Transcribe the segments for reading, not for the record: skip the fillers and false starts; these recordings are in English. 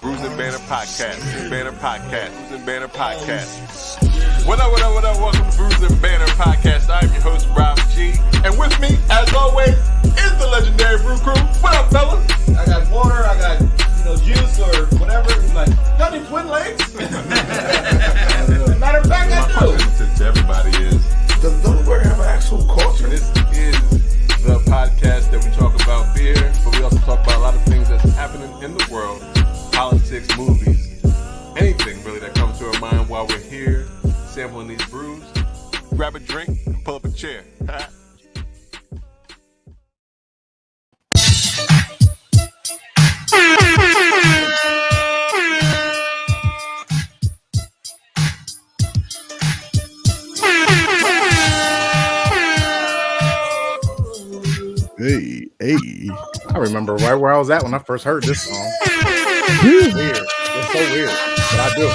Brews and Banter Podcast. Banter Podcast. Brews and Banter Podcast. What up? Welcome to Brews and Banter Podcast. I'm your host, Rob G. And with me, as always, is the legendary Brew Crew. What up, fellas? I got water, I got, juice or whatever. He's like, y'all need twin legs? Matter of fact, I do. My question to everybody is, does Delaware have an actual culture? This is the podcast that we talk about beer, but we also talk about a lot of things that's happening in the world, politics, movies, anything really that comes to our mind while we're here sampling these brews. Grab a drink and pull up a chair. Hey. I remember right where I was at when I first heard this song. It's weird. It's so weird, but I do.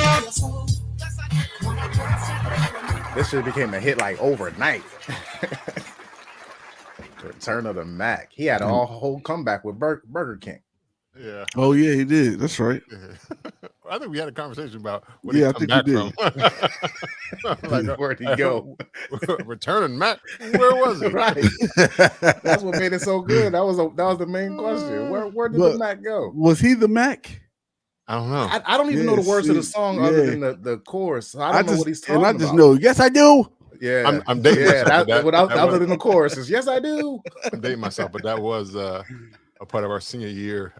This shit became a hit like overnight. Return of the Mac. He had a whole comeback with Burger King. Yeah. Oh yeah, he did. That's right. I think we had a conversation about where he come back from. Like, where'd he go? Returning Mac. Where was it? Right. That's what made it so good. That was the main question. Where did the Mac go? Was he the Mac? I don't know. I don't even know the words of the song other than the chorus. I don't know what he's talking about. And I just know, yes, I do. Yeah, I'm dating myself. Other than the chorus is yes, I do. I'm dating myself, but that was a part of our senior year.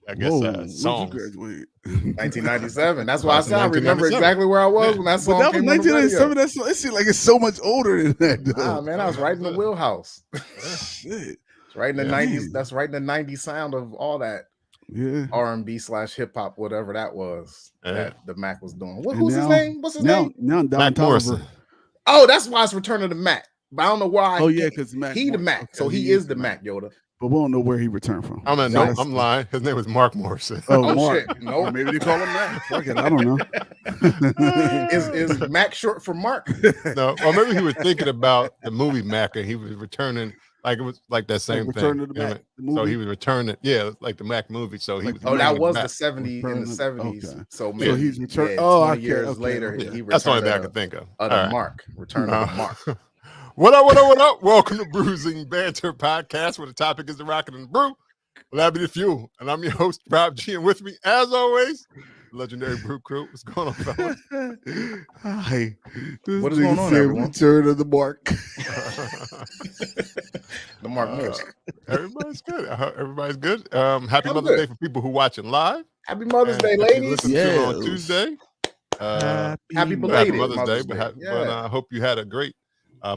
I guess songs. 1997. That's why I said I remember exactly where I was when that song but that came was 1997. That it seemed like it's so much older than that. Nah, man, I was right in the wheelhouse. Shit. It's right in the 90s. That's right in the 90s sound of all that. Yeah, R&B / hip hop, whatever that was that the Mac was doing. Who's his name? What's his name? Now Mac Morrison. Oh, that's why it's Return of the Mac. But I don't know why. Oh yeah, because he the Mac, so he is the Mac, Yoda. But we don't know where he returned from. I'm lying. His name was Mark Morrison. Oh, Mark. Shit. No, maybe they call him Mac. Fuck it, I don't know. Is Mac short for Mark? No, or maybe he was thinking about the movie Mac, and he was returning. Like it was like that same thing. Return to the Mac. So he was returning, like the Mac movie. So he was. That was the 70s in the 70s. Okay. So maybe he's returned. 20 years later, he returned. That's the only thing I can think of. The Mark. Return of the Mark. What up? Welcome to Brews and Banter Podcast, where the topic is the rocket and the brew. Well, that'll be the fuel. And I'm your host, Rob G. And with me, as always, legendary Brew Crew. What's going on, fellas? Hi. What is going on, everyone? Return of the Mark. The Mark Morrison. Everybody's good. Everybody's good. Happy Mother's Day for people who watching live. Happy Mother's Day, ladies. Listen to on Tuesday. Happy belated Mother's Day. But I hope you had a great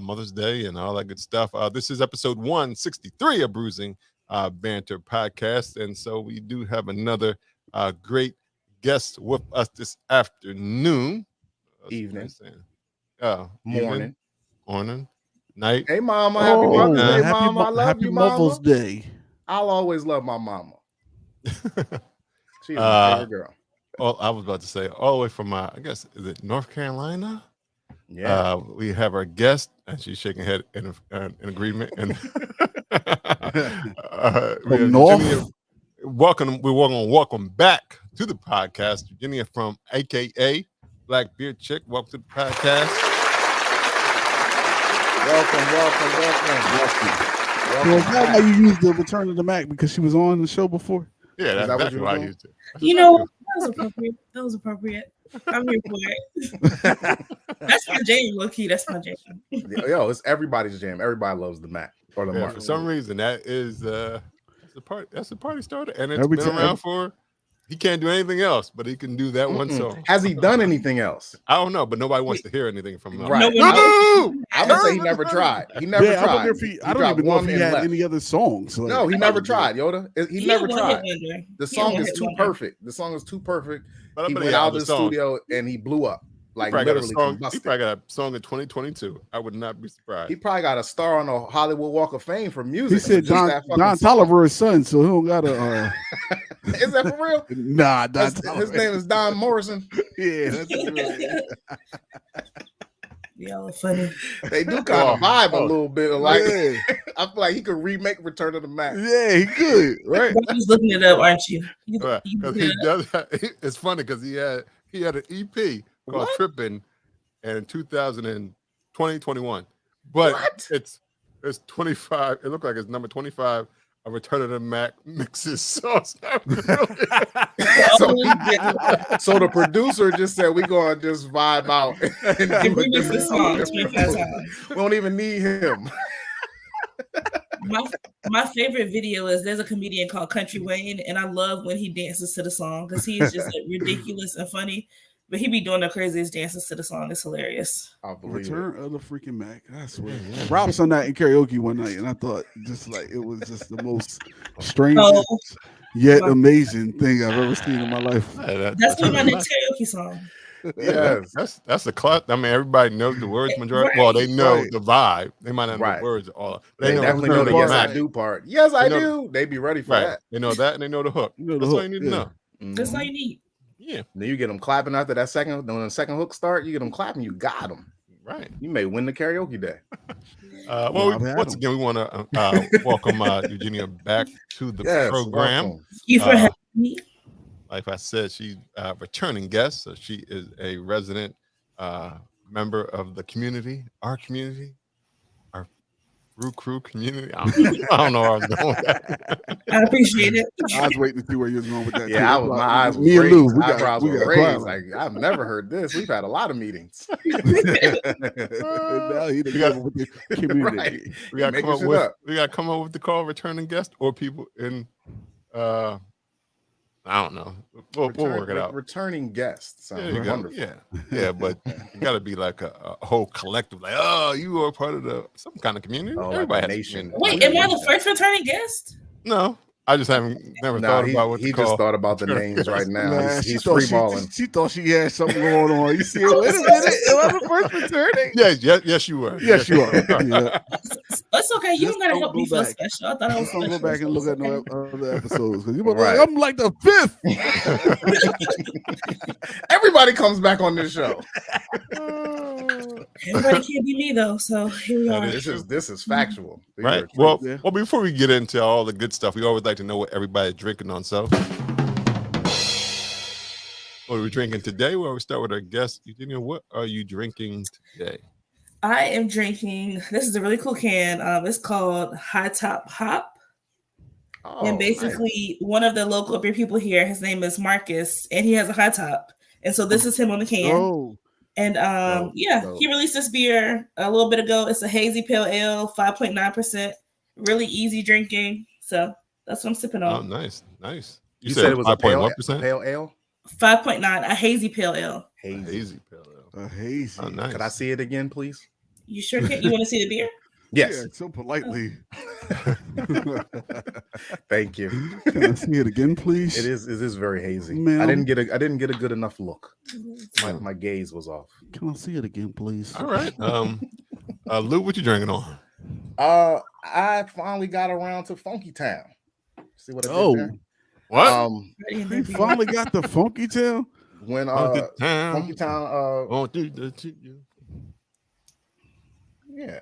Mother's Day and all that good stuff. This is episode 163 of Bruising Banter Podcast. And so we do have another great guest with us this afternoon. Evening. Morning. Night. Hey, Mama. Happy Mother's Day, Mama. I love happy you, Mama. Mother's Day. I'll always love my mama. She's my favorite girl. Well, I was about to say all the way from I guess, is it North Carolina? Yeah. We have our guest, and she's shaking her head in agreement. And welcome back to the podcast, Eugenia from AKA Black Beer Chick. Welcome to the podcast. Welcome. So is that how you used the Return of the Mac because she was on the show before? Yeah, that's exactly how I used it. That was appropriate. I'm here for it. That's my jam, low key. That's my jam. Yo, it's everybody's jam. Everybody loves the Mac or the Mark. For some reason, that is the party. That's the party starter, and it's been around for. He can't do anything else, but he can do that one song. Has he done anything else? I don't know, but nobody wants to hear anything from him. Right? I would say he never tried. He never tried. I don't even know if he had any other songs. Like, no, he never tried, Yoda. He never tried. The song is too perfect. The song is too perfect. He went out of the studio and he blew up. Like literally, he probably got a song in 2022. I would not be surprised. He probably got a star on the Hollywood Walk of Fame for music. He said Don Tolliver's son, so he don't got a. Is that for real? Nah, his name is Don Morrison. Yeah, that's real. Y'all are funny. They do kind of vibe a little bit. Like I feel like he could remake Return of the Mac. Yeah, he could. Right? You're just looking it up, aren't you? Right. He does. It's funny because he had an EP called Trippin' in 2021, but it's 25. It looked like it's number 25. A Return of the Mac mixes. So the producer just said we gonna just vibe out and do the song. We don't even need him. My favorite video is there's a comedian called Country Wayne, and I love when he dances to the song because he is just like, ridiculous and funny. But he be doing the craziest dances to the song. It's hilarious. Return of the freaking Mac. I swear. Rob sung that in karaoke one night, and I thought just like it was just the most strangest yet amazing thing I've ever seen in my life. That's my next karaoke song. Yes, that's a clutch. I mean, everybody knows the words majority. Well, they know the vibe. They might not know the words all. They definitely know the yes I do part. Yes, I do. They be ready for that. They know that, and they know the hook. That's all you need to know. That's all you need. Yeah. Then you get them clapping after that second. When the second hook start, you get them clapping. You got them. Right. You may win the karaoke day. Once again, we want to welcome Eugenia back to the program. Welcome. Thank you for having me. Like I said, she's a returning guest, so she is a resident member of the community, our Brew Crew community. I don't know where I was going with that. I appreciate it. I was waiting to see where you was going with that. Yeah, my eyes were raised. Me and Lou, eyebrows were raised. Like, I've never heard this. We've had a lot of meetings. Now he done with the community. Right. We got to come up with the call returning guest or people in. I don't know. We'll work it out. Returning guests. Sounds wonderful. Yeah, but you got to be like a whole collective. Like, oh, you are part of some kind of community. Everybody has nation. Wait, am I the first returning guest? No, I just never thought about what he just thought about the names right now. Nah, he's free balling. She thought she had something going on. You see, wait a minute, am I the first returning? Yes, you were. Yes, you are. Yeah. It's okay. You don't gotta help me feel special. I thought I was special. Go back and look at no other episodes because you were like, I'm like the fifth. Everybody comes back on this show. Everybody can't be me though, so here we are. This is factual, right? Well, before we get into all the good stuff, we always like to know what everybody's drinking on. So, what are we drinking today? Well, we start with our guest. Eugenia, what are you drinking today? I am drinking. This is a really cool can. It's called High Top Hop. And basically, one of the local beer people here, his name is Marcus, and he has a high top. And so this is him on the can. And he released this beer a little bit ago. It's a hazy pale ale, 5.9%. Really easy drinking. So that's what I'm sipping on. Oh, nice. You said it was 5.1% pale ale? 5.9, a hazy pale ale. Hazy pale ale. A hazy. Oh, nice. Could I see it again, please? You sure can? You want to see the beer? Yes. Yeah, so politely. Thank you. Can I see it again, please? It is very hazy. Ma'am. I didn't get a good enough look. My gaze was off. Can I see it again, please? All right. Lou, what you drinking on? I finally got around to Funky Town. See what I did there? What? You finally got the Funky Town? When Funky Town yeah.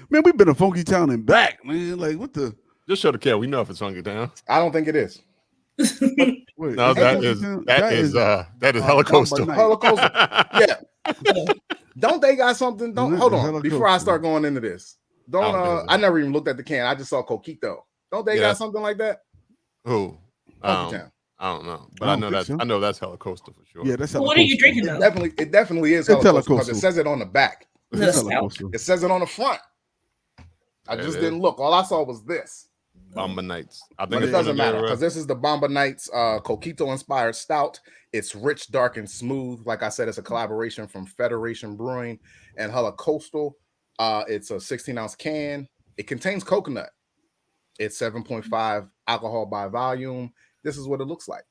Man, we've been a Funky Town and back, man. Like, what the? Just show the cat. We know if it's Funky Town. I don't think it is. Wait, no, that is Hella Coastal. Hella Coastal. Yeah. Don't they got something? Hold on. Before I start going into this, I never even looked at the can. I just saw Coquito. Don't they got something like that? Who? Funky Town. I don't know, but I know that's Hella Coastal for sure. Yeah, that's Hella What are you drinking though? It definitely is Hella Coastal because it says it on the back. It says it on the front. I just didn't look. All I saw was this. Bomba Nights. But it doesn't matter because this is the Bomba Nights Coquito inspired stout. It's rich, dark, and smooth. Like I said, it's a collaboration from Federation Brewing and Hella Coastal. It's a 16-ounce can. It contains coconut. It's 7.5 alcohol by volume. This is what it looks like.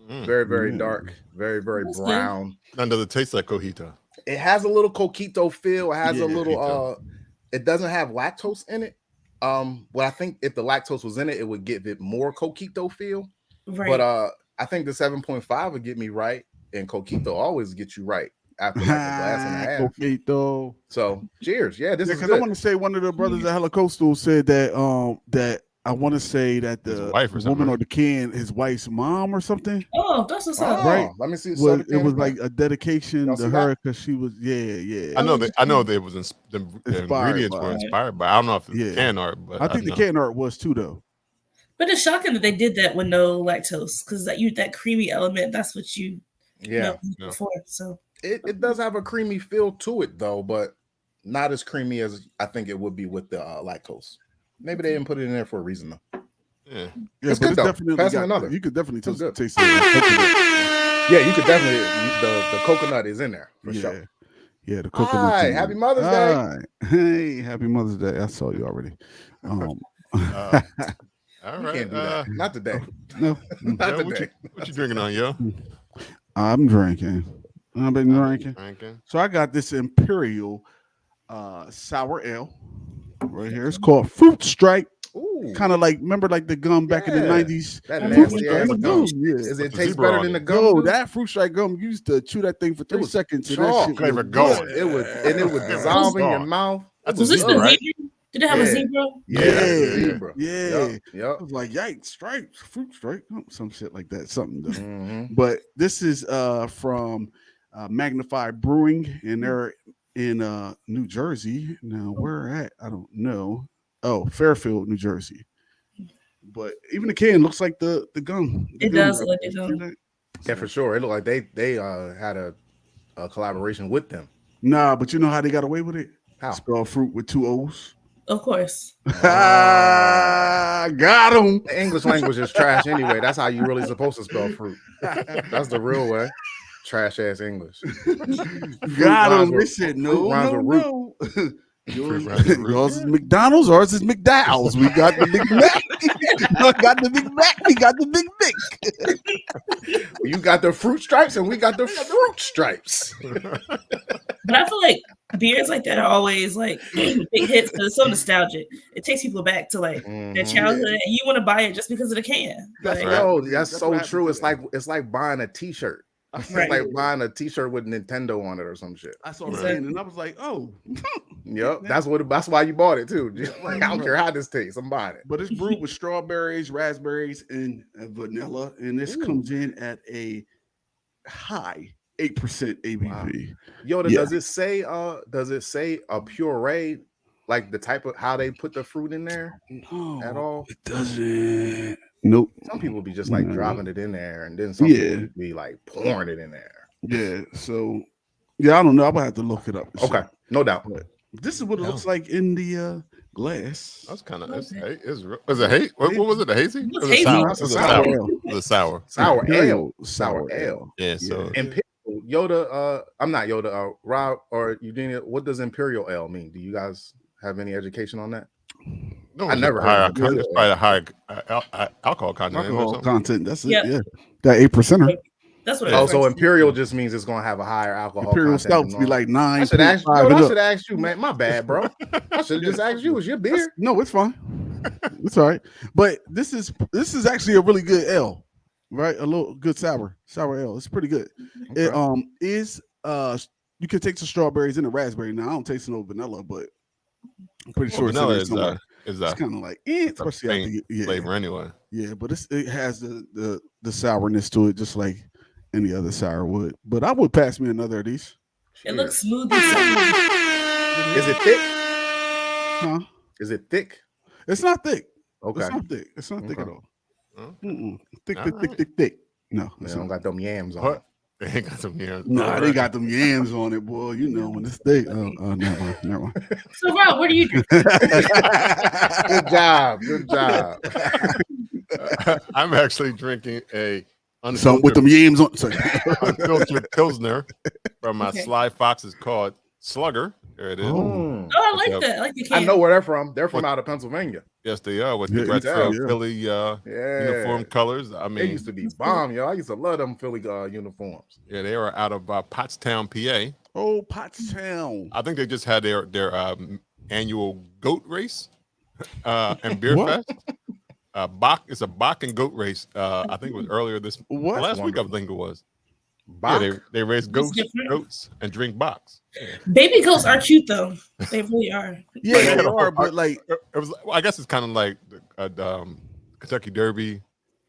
Very, very dark. Very, very brown. And does it taste like Cojito? It has a little Coquito feel. It has a little. It doesn't have lactose in it. Well, I think if the lactose was in it, it would give it more Coquito feel. Right. But I think the 7.5 would get me right, and Coquito always gets you right. after like a glass and a half. Coquito. So cheers. Yeah, this is because good. I want to say one of the brothers at Hella Coastal said that that I want to say that the woman or the can, his wife's mom or something. Oh, that's what's up. Right. Let me see. It was like a dedication to her because she was I know there was the ingredients were inspired by. I don't know if it's can art, but I think the can art was too though. But it's shocking that they did that with no lactose because that creamy element, that's what you know before. So it does have a creamy feel to it though, but not as creamy as I think it would be with the lactose. Maybe they didn't put it in there for a reason though. Yeah, it's good though. Pass me another. You could definitely taste it. Yeah, you could definitely. The coconut is in there for sure. Yeah, the coconut. Hi, happy Mother's Day. Hey, happy Mother's Day. I saw you already. All right, can't do that. Not today. No, not today. What you drinking on, yo? I'm drinking. I've been drinking. So I got this Imperial sour ale right here. It's called Fruit Stripe. Kind of like, remember like the gum back in the 90s? That nasty ass gum. Does it taste better than the gum? Oh, that Fruit Stripe gum, you used to chew that thing for 3 seconds. Chalk flavor going. It would dissolve in your mouth. Was this the zebra? Did it have a zebra? Yeah. Yep. I was like, yikes, stripes, fruit stripe, some shit like that, something. Mm-hmm. But this is from Magnified Brewing, and they're in New Jersey. Now, where at? I don't know. Oh, Fairfield, New Jersey. But even the can looks like the gum. It does look like the gum. Yeah, for sure. It looked like they had a collaboration with them. Nah, but you know how they got away with it? How? Spell fruit with 2 O's. Of course. Got him. The English language is trash anyway. That's how you really supposed to spell fruit. That's the real way. Trash ass English. Got him. They said no. Yours is McDonald's, ours is McDowell's. We got the Big Mac. We got the Big Mac. We got the Big Mick. You got the fruit stripes, and we got the fruit stripes. But I feel like beers like that are always like big hits because it's so nostalgic. It takes people back to like their childhood, and you want to buy it just because of the can. That's like, that's so true. It's like buying a T-shirt. It's like buying a T-shirt with Nintendo on it or some shit. I saw the can and I was like, oh. Yep, that's why you bought it too. Like, I don't care how this tastes, I'm buying it. But it's brewed with strawberries, raspberries, and vanilla, and this comes in at a high 8% ABV. Wow. Yoda, does it say a puree, like the type of how they put the fruit in there? No, at all? It doesn't. Nope. Some people be just like dropping it in there, and then some people be like pouring it in there. Yeah. So I don't know. I'm gonna have to look it up. Okay, no doubt. But this is what it looks like in the glass. That's kind of is it hazy? What was it? A hazy? It was sour. The sour ale. Yeah. So Imperial Yoda. I'm not Yoda. Rob or Eugenia. What does Imperial Ale mean? Do you guys have any education on that? No, I never heard. It's probably a high alcohol content. Alcohol content. That's it. Yeah. That 8%. That's what. So Imperial just means it's gonna have a higher alcohol. Imperial stouts be like 9. I should ask you, man. My bad, bro. I should have just asked you. Was your beer? No, it's fine. It's all right. But this is actually a really good ale, right? A little good sour ale. It's pretty good. Okay. It is you can take some strawberries and a raspberry. Now I don't taste no vanilla, but I'm pretty sure vanilla it's kind of like especially flavor anyway. Yeah, but it has the sourness to it, just like any other sour would. But I would pass me another of these. It looks smooth and sour. Is it thick? Huh? Is it thick? It's not thick. Okay. It's not thick. It's not thick at all. Thick. No, they don't got them yams on it. They ain't got them yams. No, they got them yams on it, boy. You know when it's thick. Never mind. So, Rob, what are you drinking? Good job. I'm actually drinking a something with them yams on. Unfiltered Pilsner from my Sly Fox. Is called Slugger. There it is. Oh, I like that. I like the can. I know where they're from. They're from out of Pennsylvania. Yes, they are with the Redfield Philly uniform colors. I mean, they used to be bomb, yo. I used to love them Philly uniforms. Yeah, they are out of Pottstown, PA. Oh, Pottstown. I think they just had their annual goat race and beer fest. It's a Bach and goat race. I think it was earlier last week. I think it was. Bach? Yeah, they raise goats and drink box. Yeah. Baby goats are cute though. They really are. Yeah, they are, but like it was. Well, I guess it's kind of like Kentucky Derby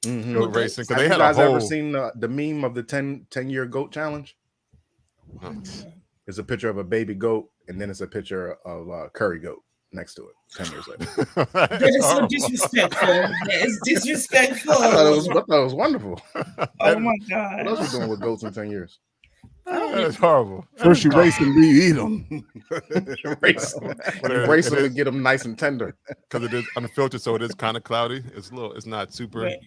goat racing. Have you guys ever seen the meme of the 10-year goat challenge? It's a picture of a baby goat, and then it's a picture of a curry goat next to it 10 years later. That is so disrespectful. That is disrespectful. I thought it was wonderful. Oh my God. What else are we doing with goats in 10 years? That's horrible. First you race them, then you eat them. Race them to get them nice and tender. Because it is unfiltered, so it is kind of cloudy. It's not super. Right.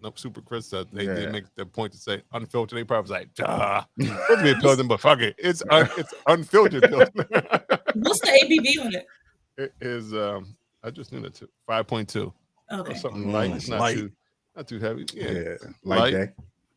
No, super crisp. They did make the point to say unfiltered. They probably was like, supposed to be a Pilsner, but fuck it. It's unfiltered Pilsner. What's the ABV on it? It is, I just knew that too. 5.2. Okay. Something light. It's not too heavy. Yeah. Light day.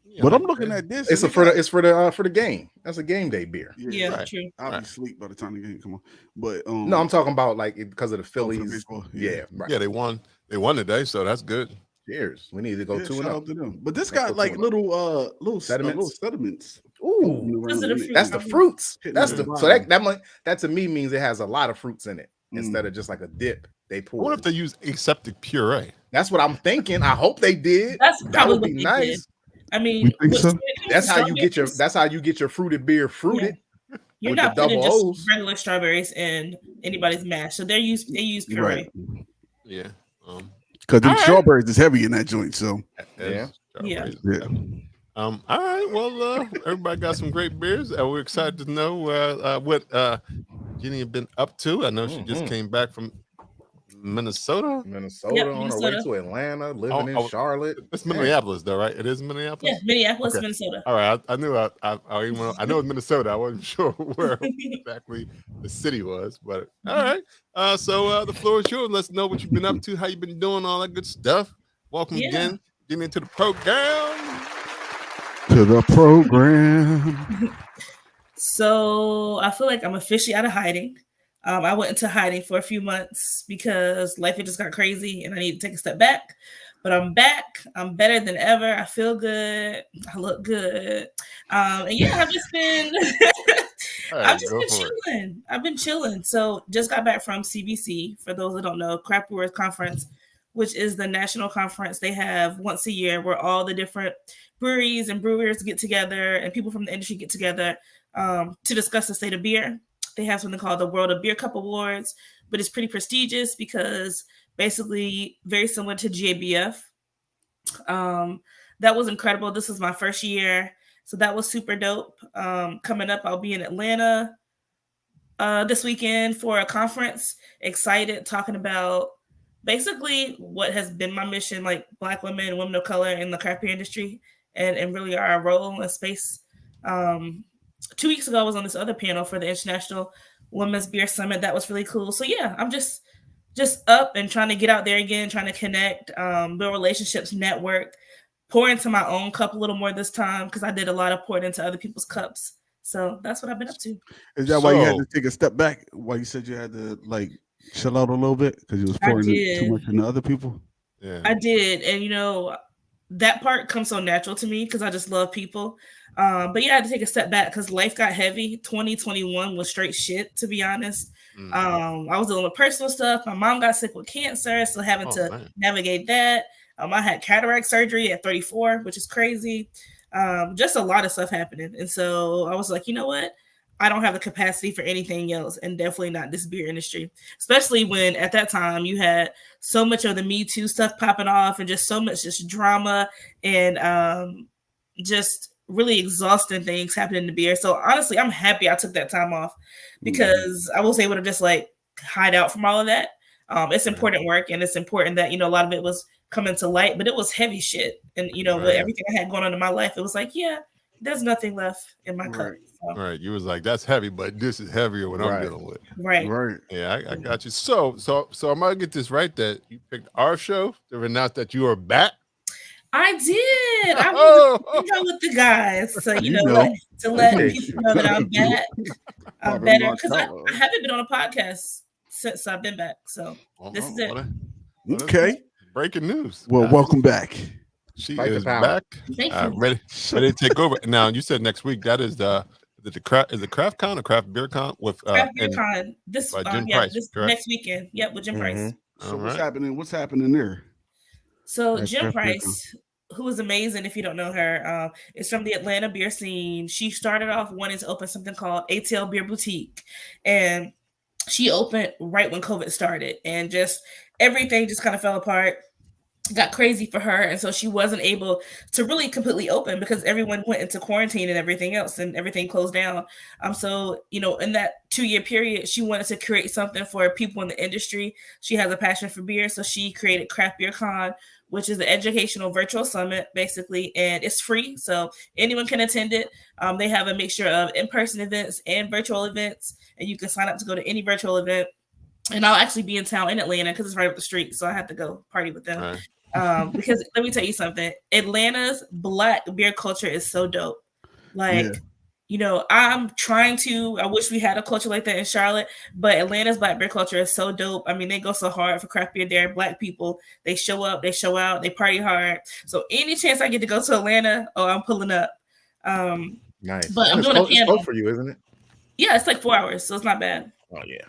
Yeah, but I'm looking at this. It's for the game. That's a game day beer. Yeah, true. I'll be asleep by the time the game come on. But no, I'm talking about like because of the Phillies. Yeah, right. Yeah, they won. They won today, so that's good. Cheers. We need to go 2-0 to them. But this got like little sediments. Ooh, that's the fruits. That to me means it has a lot of fruits in it instead of just like a dip. They pour. What if they use aseptic puree? That's what I'm thinking. I hope they did. That would be nice. Did. I mean, that's how you get your fruited beer fruited. Yeah. You're not putting just regular strawberries in anybody's mash, so they use puree. Right. Yeah. Because the strawberries is heavy in that joint, so yeah. All right. Well, everybody got some great beers, and we're excited to know what Jenny has been up to. I know she just came back from Minnesota on her way to Atlanta, living in Charlotte. It's Minneapolis, though, right? It is Minneapolis. Yeah, Minneapolis, Minnesota. All right, I knew I know it's Minnesota. I wasn't sure where exactly the city was, but all right. So the floor is yours. Let's know what you've been up to, how you've been doing, all that good stuff. Welcome again, getting into the program. So I feel like I'm officially out of hiding. I went into hiding for a few months because life had just got crazy and I need to take a step back. But I'm back. I'm better than ever. I feel good. I look good. And yeah, I've just been chilling. I've been chilling. So just got back from CBC, for those that don't know, Craft Brewers Conference, which is the national conference they have once a year where all the different breweries and brewers get together and people from the industry get together to discuss the state of beer. They have something called the World of Beer Cup Awards, but it's pretty prestigious because basically very similar to GABF. That was incredible. This was my first year, so that was super dope. Coming up, I'll be in Atlanta this weekend for a conference. Excited, talking about basically what has been my mission, like Black women and women of color in the craft beer industry and really our role in space. 2 weeks ago, I was on this other panel for the International Women's Beer Summit. That was really cool. So yeah, I'm just up and trying to get out there again, trying to connect, build relationships, network, pour into my own cup a little more this time because I did a lot of pouring into other people's cups. So that's what I've been up to. Is that why you had to take a step back? Why you said you had to like chill out a little bit because you was pouring too much into other people? Yeah, I did, and that part comes so natural to me because I just love people. But yeah, I had to take a step back because life got heavy. 2021 was straight shit, to be honest. I was dealing with personal stuff. My mom got sick with cancer, so having to navigate that. I had cataract surgery at 34, which is crazy. Just a lot of stuff happening. And so I was like, you know what? I don't have the capacity for anything else, and definitely not this beer industry, especially when at that time you had so much of the Me Too stuff popping off and just so much just drama and just really exhausting things happening in the beer. So honestly, I'm happy I took that time off because I was able to just like hide out from all of that. It's important work, and it's important that, a lot of it was coming to light, but it was heavy shit. And, with everything I had going on in my life, it was like, yeah, there's nothing left in my cup. So. Right. You was like, that's heavy, but this is heavier what I'm dealing with. Right. Yeah, I got you. So I'm going to get this right that you picked our show to announce that you are back. I did. I was with the guys. So, to let people know that I'm back. I'm better because I haven't been on a podcast since I've been back. So this is it. Okay. Breaking news. Well, welcome back. She Fight the is power. back, Thank you. ready to take over. Now, you said next week. That is the craft con or craft beer con with Craft Beer Con this Jim Price, this correct? next weekend. Yep, with Jim Price. So what's happening? What's happening there? So That's Jim Craft Beer Con. Price, who is amazing if you don't know her, is from the Atlanta beer scene. She started off wanting to open something called ATL Beer Boutique, and she opened right when COVID started, and just everything just kind of fell apart. Got crazy for her, and so she wasn't able to really completely open because everyone went into quarantine and everything else, and everything closed down. So in that 2-year period, she wanted to create something for people in the industry. She has a passion for beer, so she created Craft Beer Con, which is an educational virtual summit basically, and it's free, so anyone can attend it. They have a mixture of in-person events and virtual events, and you can sign up to go to any virtual event. And I'll actually be in town in Atlanta because it's right up the street, so I have to go party with them. Right. Because let me tell you something, Atlanta's Black beer culture is so dope. Like, I'm trying to, I wish we had a culture like that in Charlotte, but Atlanta's Black beer culture is so dope. I mean, they go so hard for craft beer there. Black people, they show up, they show out, they party hard. So any chance I get to go to Atlanta, I'm pulling up. Nice. But I'm doing it's close for you, isn't it? Yeah, it's like 4 hours, so it's not bad. Oh yeah.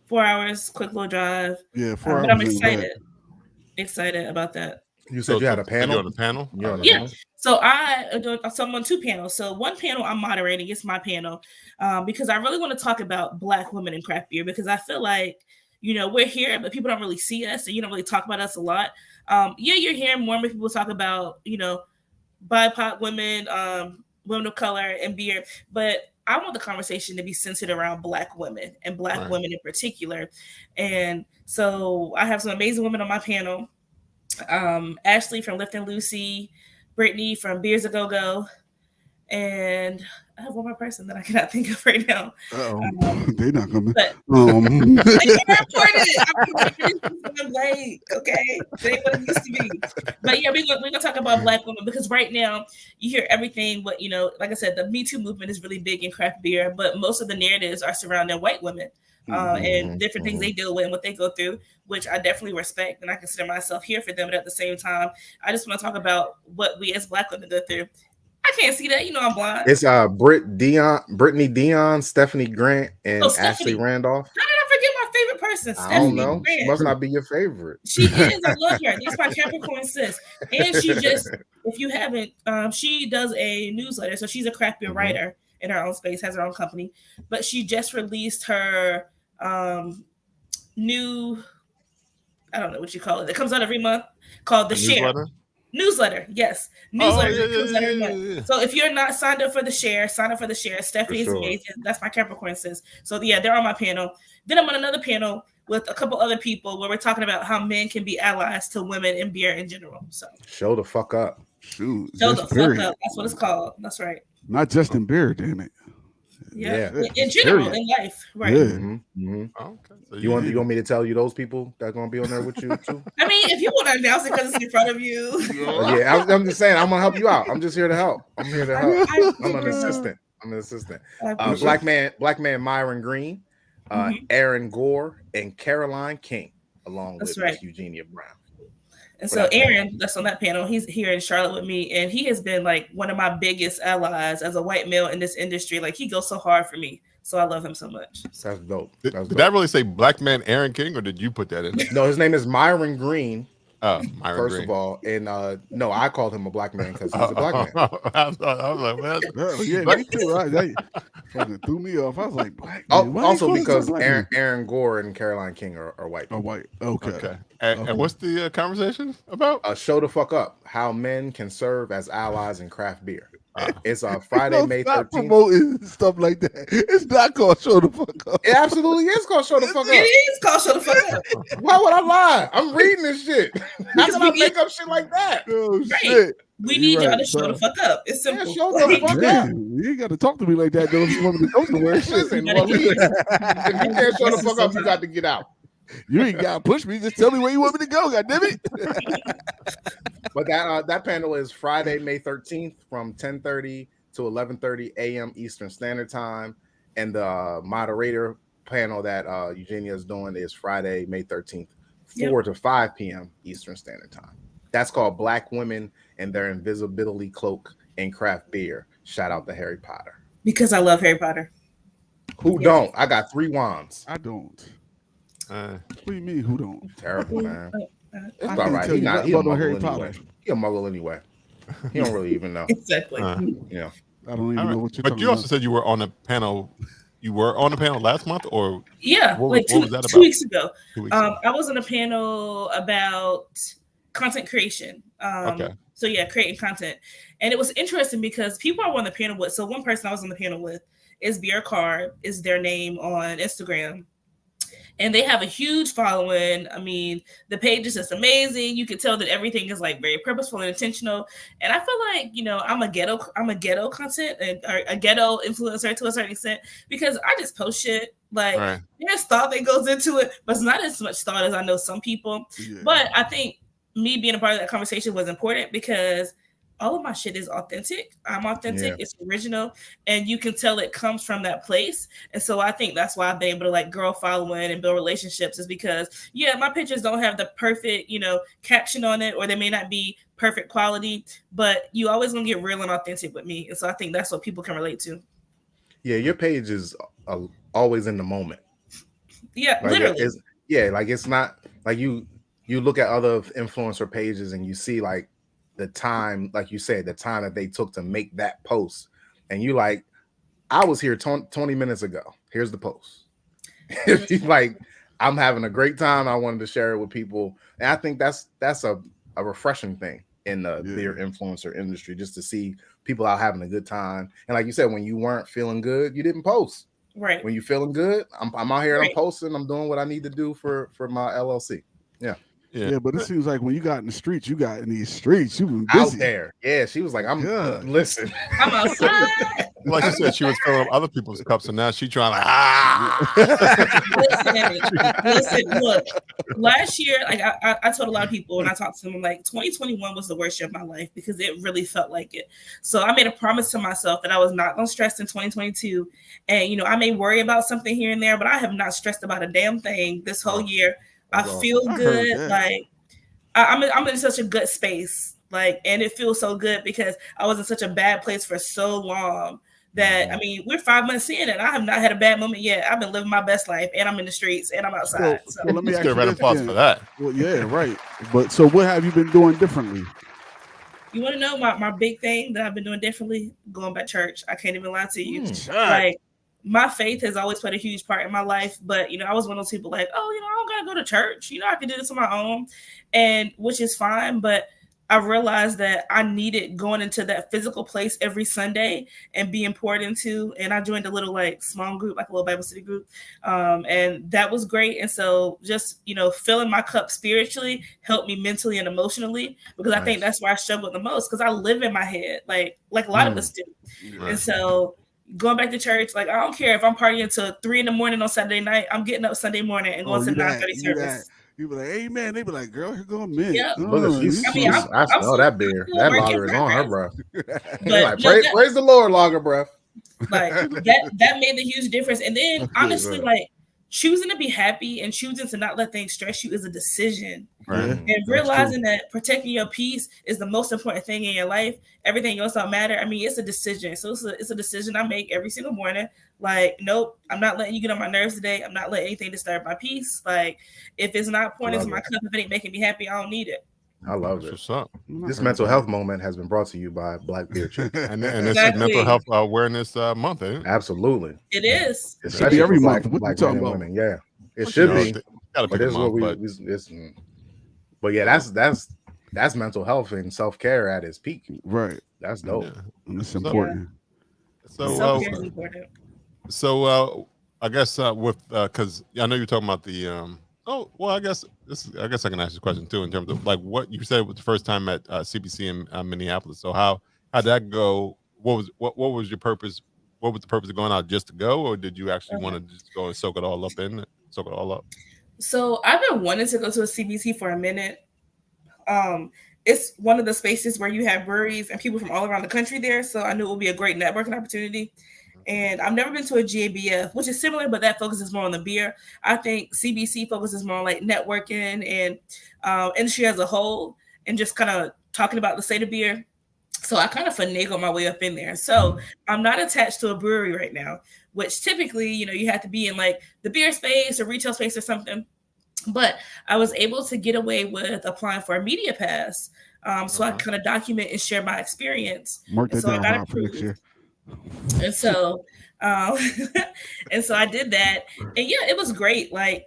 4 hours, quick little drive. Yeah, 4 hours. But I'm excited about that. You said you had a panel. You're on the panel. Yeah. So I'm on 2 panels. So one panel I'm moderating. It's my panel because I really want to talk about Black women in craft beer because I feel like we're here, but people don't really see us, and you don't really talk about us a lot. You're hearing more and more people talk about BIPOC women, women of color, and beer, but I want the conversation to be centered around Black women and Black women in particular. And so I have some amazing women on my panel. Ashley from Lift and Lucy, Brittany from Beers a Go Go, and I have one more person that I cannot think of right now. They're not coming. They're I'm late, okay? They ain't what it used to be. But yeah, we're gonna talk about Black women because right now you hear everything. But like I said, the Me Too movement is really big in craft beer, but most of the narratives are surrounding white women. And different things they deal with and what they go through, which I definitely respect, and I consider myself here for them. But at the same time, I just want to talk about what we as Black women go through. I can't see that, I'm blind. It's Brittany Dion, Stephanie Grant, and Ashley Randolph. How did I forget my favorite person? I don't know. She must not be your favorite. She is. I love her. That's my Capricorn sis. And she just, if you haven't, she does a newsletter. So she's a craft beer writer in her own space, has her own company, but she just released her new, I don't know what you call it. It comes out every month called The Share. Newsletter. Yes. Newsletter. Comes out every month. So if you're not signed up for The Share, sign up for The Share. Stephanie is amazing. That's my Capricorn sis. So yeah, they're on my panel. Then I'm on another panel with a couple other people where we're talking about how men can be allies to women in beer in general. So show the fuck up. Shoot, show the fuck up. That's what it's called. That's right. Not just in beer, damn it. Yeah. In general, in life, right? Yeah. Okay. So you want me to tell you those people that are gonna be on there with you too? I mean, if you want to announce it because it's in front of you. Yeah, I'm just saying I'm gonna help you out. I'm just here to help. I'm here to help. I'm an assistant. Black man Myron Green, Aaron Gore, and Caroline King, along with Eugenia Brown. And so Aaron, that's on that panel, he's here in Charlotte with me, and he has been like one of my biggest allies as a white male in this industry. Like he goes so hard for me, so I love him so much. That's dope. Did that really say Black man Aaron King, or did you put that in? No, his name is Myron Green. Myron first Green. of all, and no, I called him a black man because he's a black man. I was like, well, yeah, me too. Right? Fucking threw me off. I was like, black man. Also because Aaron Gore and Caroline King are white. Are white. Okay. And what's the conversation about? Show the fuck up. How men can serve as allies in craft beer. It's Friday, May 13th. Promoting stuff like that. It's not called Show the Fuck Up. It absolutely is called Show the Fuck Up. It is called Show the Fuck Up. Why would I lie? I'm reading this shit. How can I make up shit like that? Oh, shit. We need y'all to show the fuck up. It's simple. Yeah, show the fuck up. You ain't got to talk to me like that, though. If you want me to go somewhere. Listen, if you can't show the fuck up, you got to get out. You ain't got to push me. Just tell me where you want me to go, goddammit. But that panel is Friday, May 13th from 10:30 to 11:30 a.m. Eastern Standard Time. And the moderator panel that Eugenia is doing is Friday, May 13th, 4 to 5 p.m. Eastern Standard Time. That's called Black Women and Their Invisibility Cloak in Craft Beer. Shout out to Harry Potter. Because I love Harry Potter. Who don't? I got 3 wands. I don't. What do you mean? Who don't? Terrible, man. It's I all right. tell you nothing about no Harry anyway. Potter. He a muggle anyway. He don't really even know. Exactly. Yeah. I don't even know what you're talking about. But you also said you were on a panel. You were on a panel last month, or like two weeks ago. 2 weeks ago. I was on a panel about content creation. Okay. So yeah, creating content, and it was interesting because people I was on the panel with. So one person I was on the panel with is Beer Card, is their name on Instagram. And they have a huge following. I mean, the page is just amazing. You can tell that everything is like very purposeful and intentional. And I feel like, I'm a ghetto content and a ghetto influencer to a certain extent because I just post shit. Like there's thought that goes into it, but it's not as much thought as I know some people. Yeah. But I think me being a part of that conversation was important because all of my shit is authentic. I'm authentic. Yeah. It's original. And you can tell it comes from that place. And so I think that's why I've been able to like grow following and build relationships is because, my pictures don't have the perfect, caption on it, or they may not be perfect quality, but you always gonna get real and authentic with me. And so I think that's what people can relate to. Yeah, your page is always in the moment. Yeah, like literally. It's not like you look at other influencer pages and you see like the time, like you said, the time that they took to make that post. And you like, I was here 20 minutes ago. Here's the post. Like, I'm having a great time. I wanted to share it with people. And I think that's a refreshing thing in the beer influencer industry, just to see people out having a good time. And like you said, when you weren't feeling good, you didn't post. Right. When you're feeling good, I'm out here and I'm posting. I'm doing what I need to do for my LLC. Yeah, but it seems like when you got in the streets, you've been busy. Out there. Yeah, she was like, listen. I'm outside. Like you said, she was filling up other people's cups, and now she's trying to listen, look, last year, like I told a lot of people when I talked to them, like 2021 was the worst year of my life because it really felt like it. So I made a promise to myself that I was not going to stress in 2022. And, I may worry about something here and there, but I have not stressed about a damn thing this whole year. I feel good. Like I'm in such a good space. Like, and it feels so good because I was in such a bad place for so long that, I mean, we're 5 months in and I have not had a bad moment yet. I've been living my best life and I'm in the streets and I'm outside. So let me ask you a applause for that. Well, yeah, right. But so what have you been doing differently? You want to know my big thing that I've been doing differently? Going back to church. I can't even lie to you. Like, my faith has always played a huge part in my life, but I was one of those people like, I don't gotta go to church. I can do this on my own, and which is fine. But I realized that I needed going into that physical place every Sunday and being poured into. And I joined a little like small group, like a little Bible study group, and that was great. And so just filling my cup spiritually helped me mentally and emotionally because I think that's where I struggled the most because I live in my head, like a lot of us do, and so. Going back to church, like I don't care if I'm partying until 3 a.m. on Saturday night. I'm getting up Sunday morning and going to the 9:30 service. You be like, amen. They be like, girl, here go Mint. Yep. I smell that beer. That lager is on her breath. But praise the Lord, lager breath. Like that made a huge difference. And then honestly, like choosing to be happy and choosing to not let things stress you is a decision. Right. And realizing that protecting your peace is the most important thing in your life. Everything else don't matter. I mean, it's a decision. So it's a decision I make every single morning. Like, nope, I'm not letting you get on my nerves today. I'm not letting anything disturb my peace. Like, if it's not pouring into my cup, if it ain't making me happy, I don't need it. I love it. What's up? This mental health moment has been brought to you by Black Beer Chick. and this is Mental Health Awareness Month, ain't it? Absolutely. It is. It should be every month. What are you talking about? Women. Yeah. It should be. But this is what but yeah, that's mental health and self-care at its peak. Right. That's dope. Yeah. And it's important. So self-care is important. So I guess with because I know you're talking about the I guess I can ask this question too in terms of like what you said was the first time at CBC in Minneapolis. So how'd that go? What was your purpose? What was the purpose of going out, just to go, or did you actually want to just go and soak it all up? So I've been wanting to go to a CBC for a minute. It's one of the spaces where you have breweries and people from all around the country there. So I knew it would be a great networking opportunity. And I've never been to a GABF, which is similar, but that focuses more on the beer. I think CBC focuses more on like networking and industry as a whole. and just kind of talking about the state of beer. So I kind of finagled my way up in there. So I'm not attached to a brewery right now, which typically, you have to be in like the beer space or retail space or something. But I was able to get away with applying for a media pass. So I kind of document and share my experience. Mark that down, I got Rob, for next year. And so, and so I did that. And yeah, it was great. Like,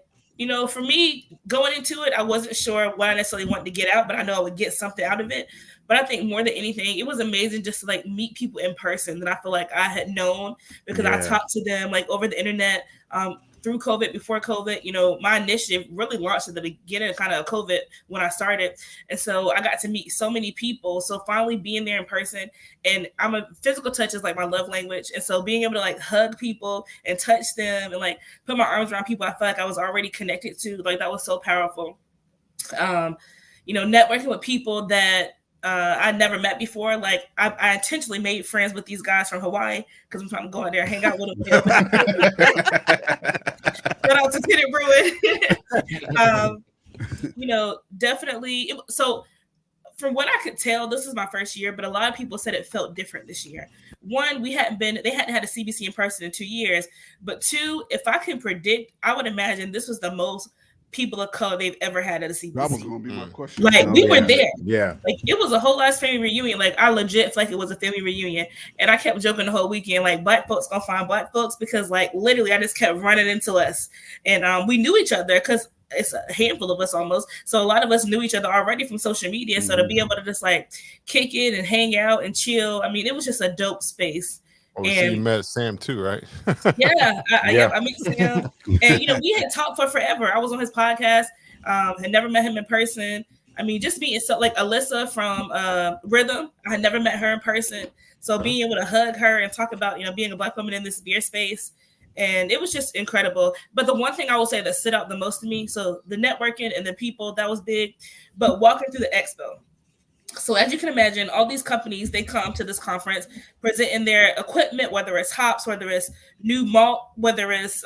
for me going into it, I wasn't sure what I necessarily wanted to get out, but I know I would get something out of it. But I think more than anything, it was amazing just to like meet people in person that I feel like I had known because I talked to them like over the internet, through COVID, before COVID. My initiative really launched at the beginning kind of COVID when I started. And so I got to meet so many people. So finally being there in person, and physical touch is like my love language. And so being able to like hug people and touch them and like put my arms around people I felt like I was already connected to, like that was so powerful. Networking with people that I never met before. Like I intentionally made friends with these guys from Hawaii because I'm trying to go out there and hang out with them. Shout out to Tenant Brewing. Definitely. So from what I could tell, this is my first year, but a lot of people said it felt different this year. One, they hadn't had a CBC in person in 2 years. But two, if I can predict, I would imagine this was the most people of color they've ever had at a CBC. That was going to be my question. Like we were there. Yeah. Like it was a whole last family reunion. Like I legit felt like it was a family reunion. And I kept joking the whole weekend, like black folks gonna find black folks, because like literally I just kept running into us. And we knew each other because it's a handful of us almost. So a lot of us knew each other already from social media. So to be able to just like kick it and hang out and chill, I mean, it was just a dope space. Oh, so you met Sam too, right? Yeah, I met Sam, and we had talked for forever. I was on his podcast, had never met him in person. I mean, just meeting like Alyssa from Rhythm, I had never met her in person. So being able to hug her and talk about being a Black woman in this beer space, and it was just incredible. But the one thing I will say that stood out the most to me, so the networking and the people, that was big. But walking through the expo. So as you can imagine, all these companies, they come to this conference presenting their equipment, whether it's hops, whether it's new malt, whether it's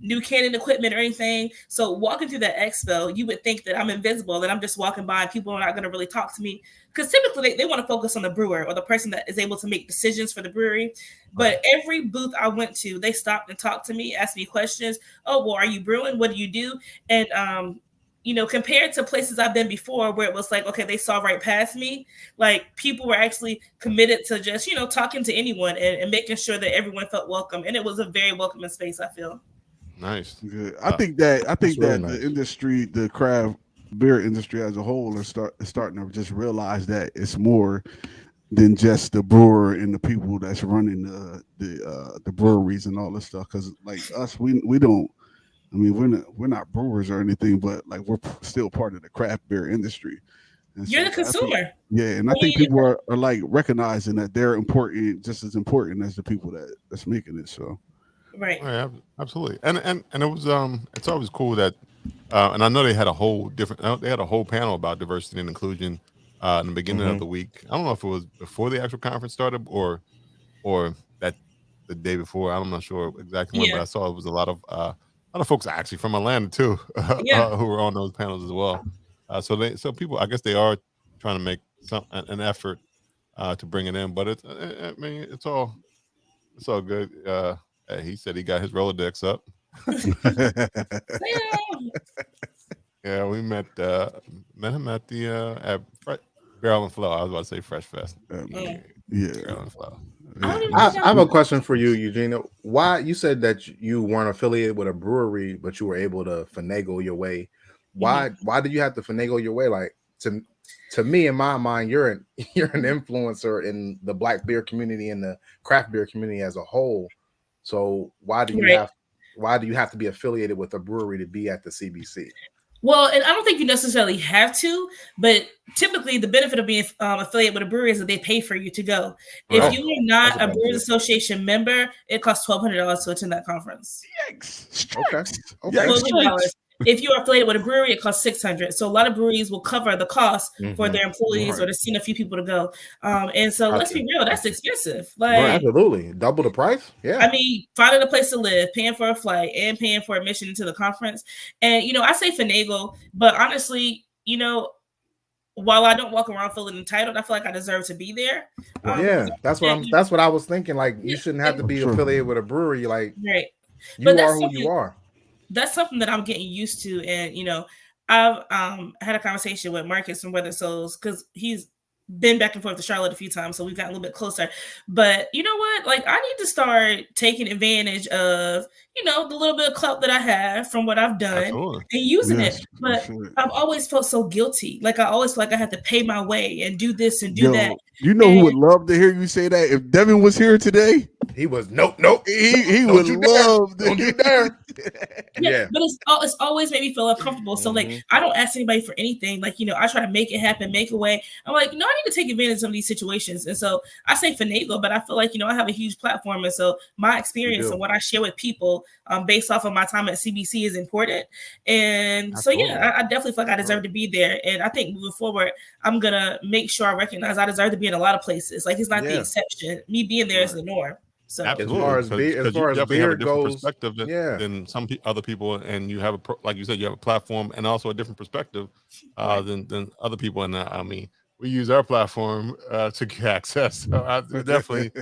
new canning equipment or anything. So walking through that expo, you would think that I'm invisible, that I'm just walking by and people are not going to really talk to me. Because typically they want to focus on the brewer or the person that is able to make decisions for the brewery. But every booth I went to, they stopped and talked to me, asked me questions. Oh, well, are you brewing? What do you do? And compared to places I've been before where it was like, okay, they saw right past me, like people were actually committed to just, talking to anyone and making sure that everyone felt welcome. And it was a very welcoming space, I feel. Nice. Good. I think that really nice. The industry, the craft beer industry as a whole is starting to just realize that it's more than just the brewer and the people that's running the breweries and all this stuff. Because like us, we don't. I mean, we're not brewers or anything, but like we're still part of the craft beer industry. And You're the consumer. I think people are like recognizing that they're important, just as important as the people that's making it. So, right, absolutely. And it was it's always cool that, and I know they had a whole panel about diversity and inclusion in the beginning of the week. I don't know if it was before the actual conference started or that the day before. I'm not sure exactly when, but I saw it was a lot of folks actually from Atlanta too, who were on those panels as well. So people, I guess they are trying to make an effort to bring it in, but it's all good. He said he got his Rolodex up. Yeah, we met him at the at Barrel and Flow. I was about to say Fresh Fest. Yeah. Barrel and Flow. I have a question for you, Eugenia. Why you said that you weren't affiliated with a brewery, but you were able to finagle your way? Why did you have to finagle your way? Like to me, in my mind, you're an influencer in the Black beer community and the craft beer community as a whole. So why do you have to be affiliated with a brewery to be at the CBC? Well, and I don't think you necessarily have to, but typically the benefit of being affiliated with a brewery is that they pay for you to go. If you are not a Brewers Association member, it costs $1,200 to attend that conference. Yikes. Okay. $1,200. If you are affiliated with a brewery, it costs $600. So a lot of breweries will cover the cost for their employees or to send a few people to go. And so let's be real, that's expensive. Like absolutely, double the price. Yeah, I mean, finding a place to live, paying for a flight, and paying for admission into the conference. And I say finagle, but honestly, while I don't walk around feeling entitled, I feel like I deserve to be there. That's what I was thinking. Like, you shouldn't have to be affiliated with a brewery. Like, right. You are who you are. That's something that I'm getting used to. And, you know, I've had a conversation with Marcus from Weather Souls because he's been back and forth to Charlotte a few times, so we've gotten a little bit closer. But you know what? Like, I need to start taking advantage of, you know, the little bit of clout that I have from what I've done and using it. But I've always felt so guilty. Like, I always feel like I had to pay my way and do this and do that. You know who would love to hear you say that? If Devin was here today, he was nope. He would love to. Don't you dare. Yeah, but it's always made me feel uncomfortable. So like, I don't ask anybody for anything. Like, you know, I try to make it happen, make a way. I'm like, no, I need to take advantage of some of these situations. And so I say finagle, but I feel like, you know, I have a huge platform, and so my experience and what I share with people, based off of my time at CBC, is important. And so I definitely feel like I deserve to be there. And I think moving forward, I'm gonna make sure I recognize I deserve to be in a lot of places. Like, it's not the exception. Me being there is the norm. So Absolutely. As far as beer goes, perspective than some other people, and you have like you said, you have a platform and also a different perspective than other people. And I mean, we use our platform to get access. So I definitely,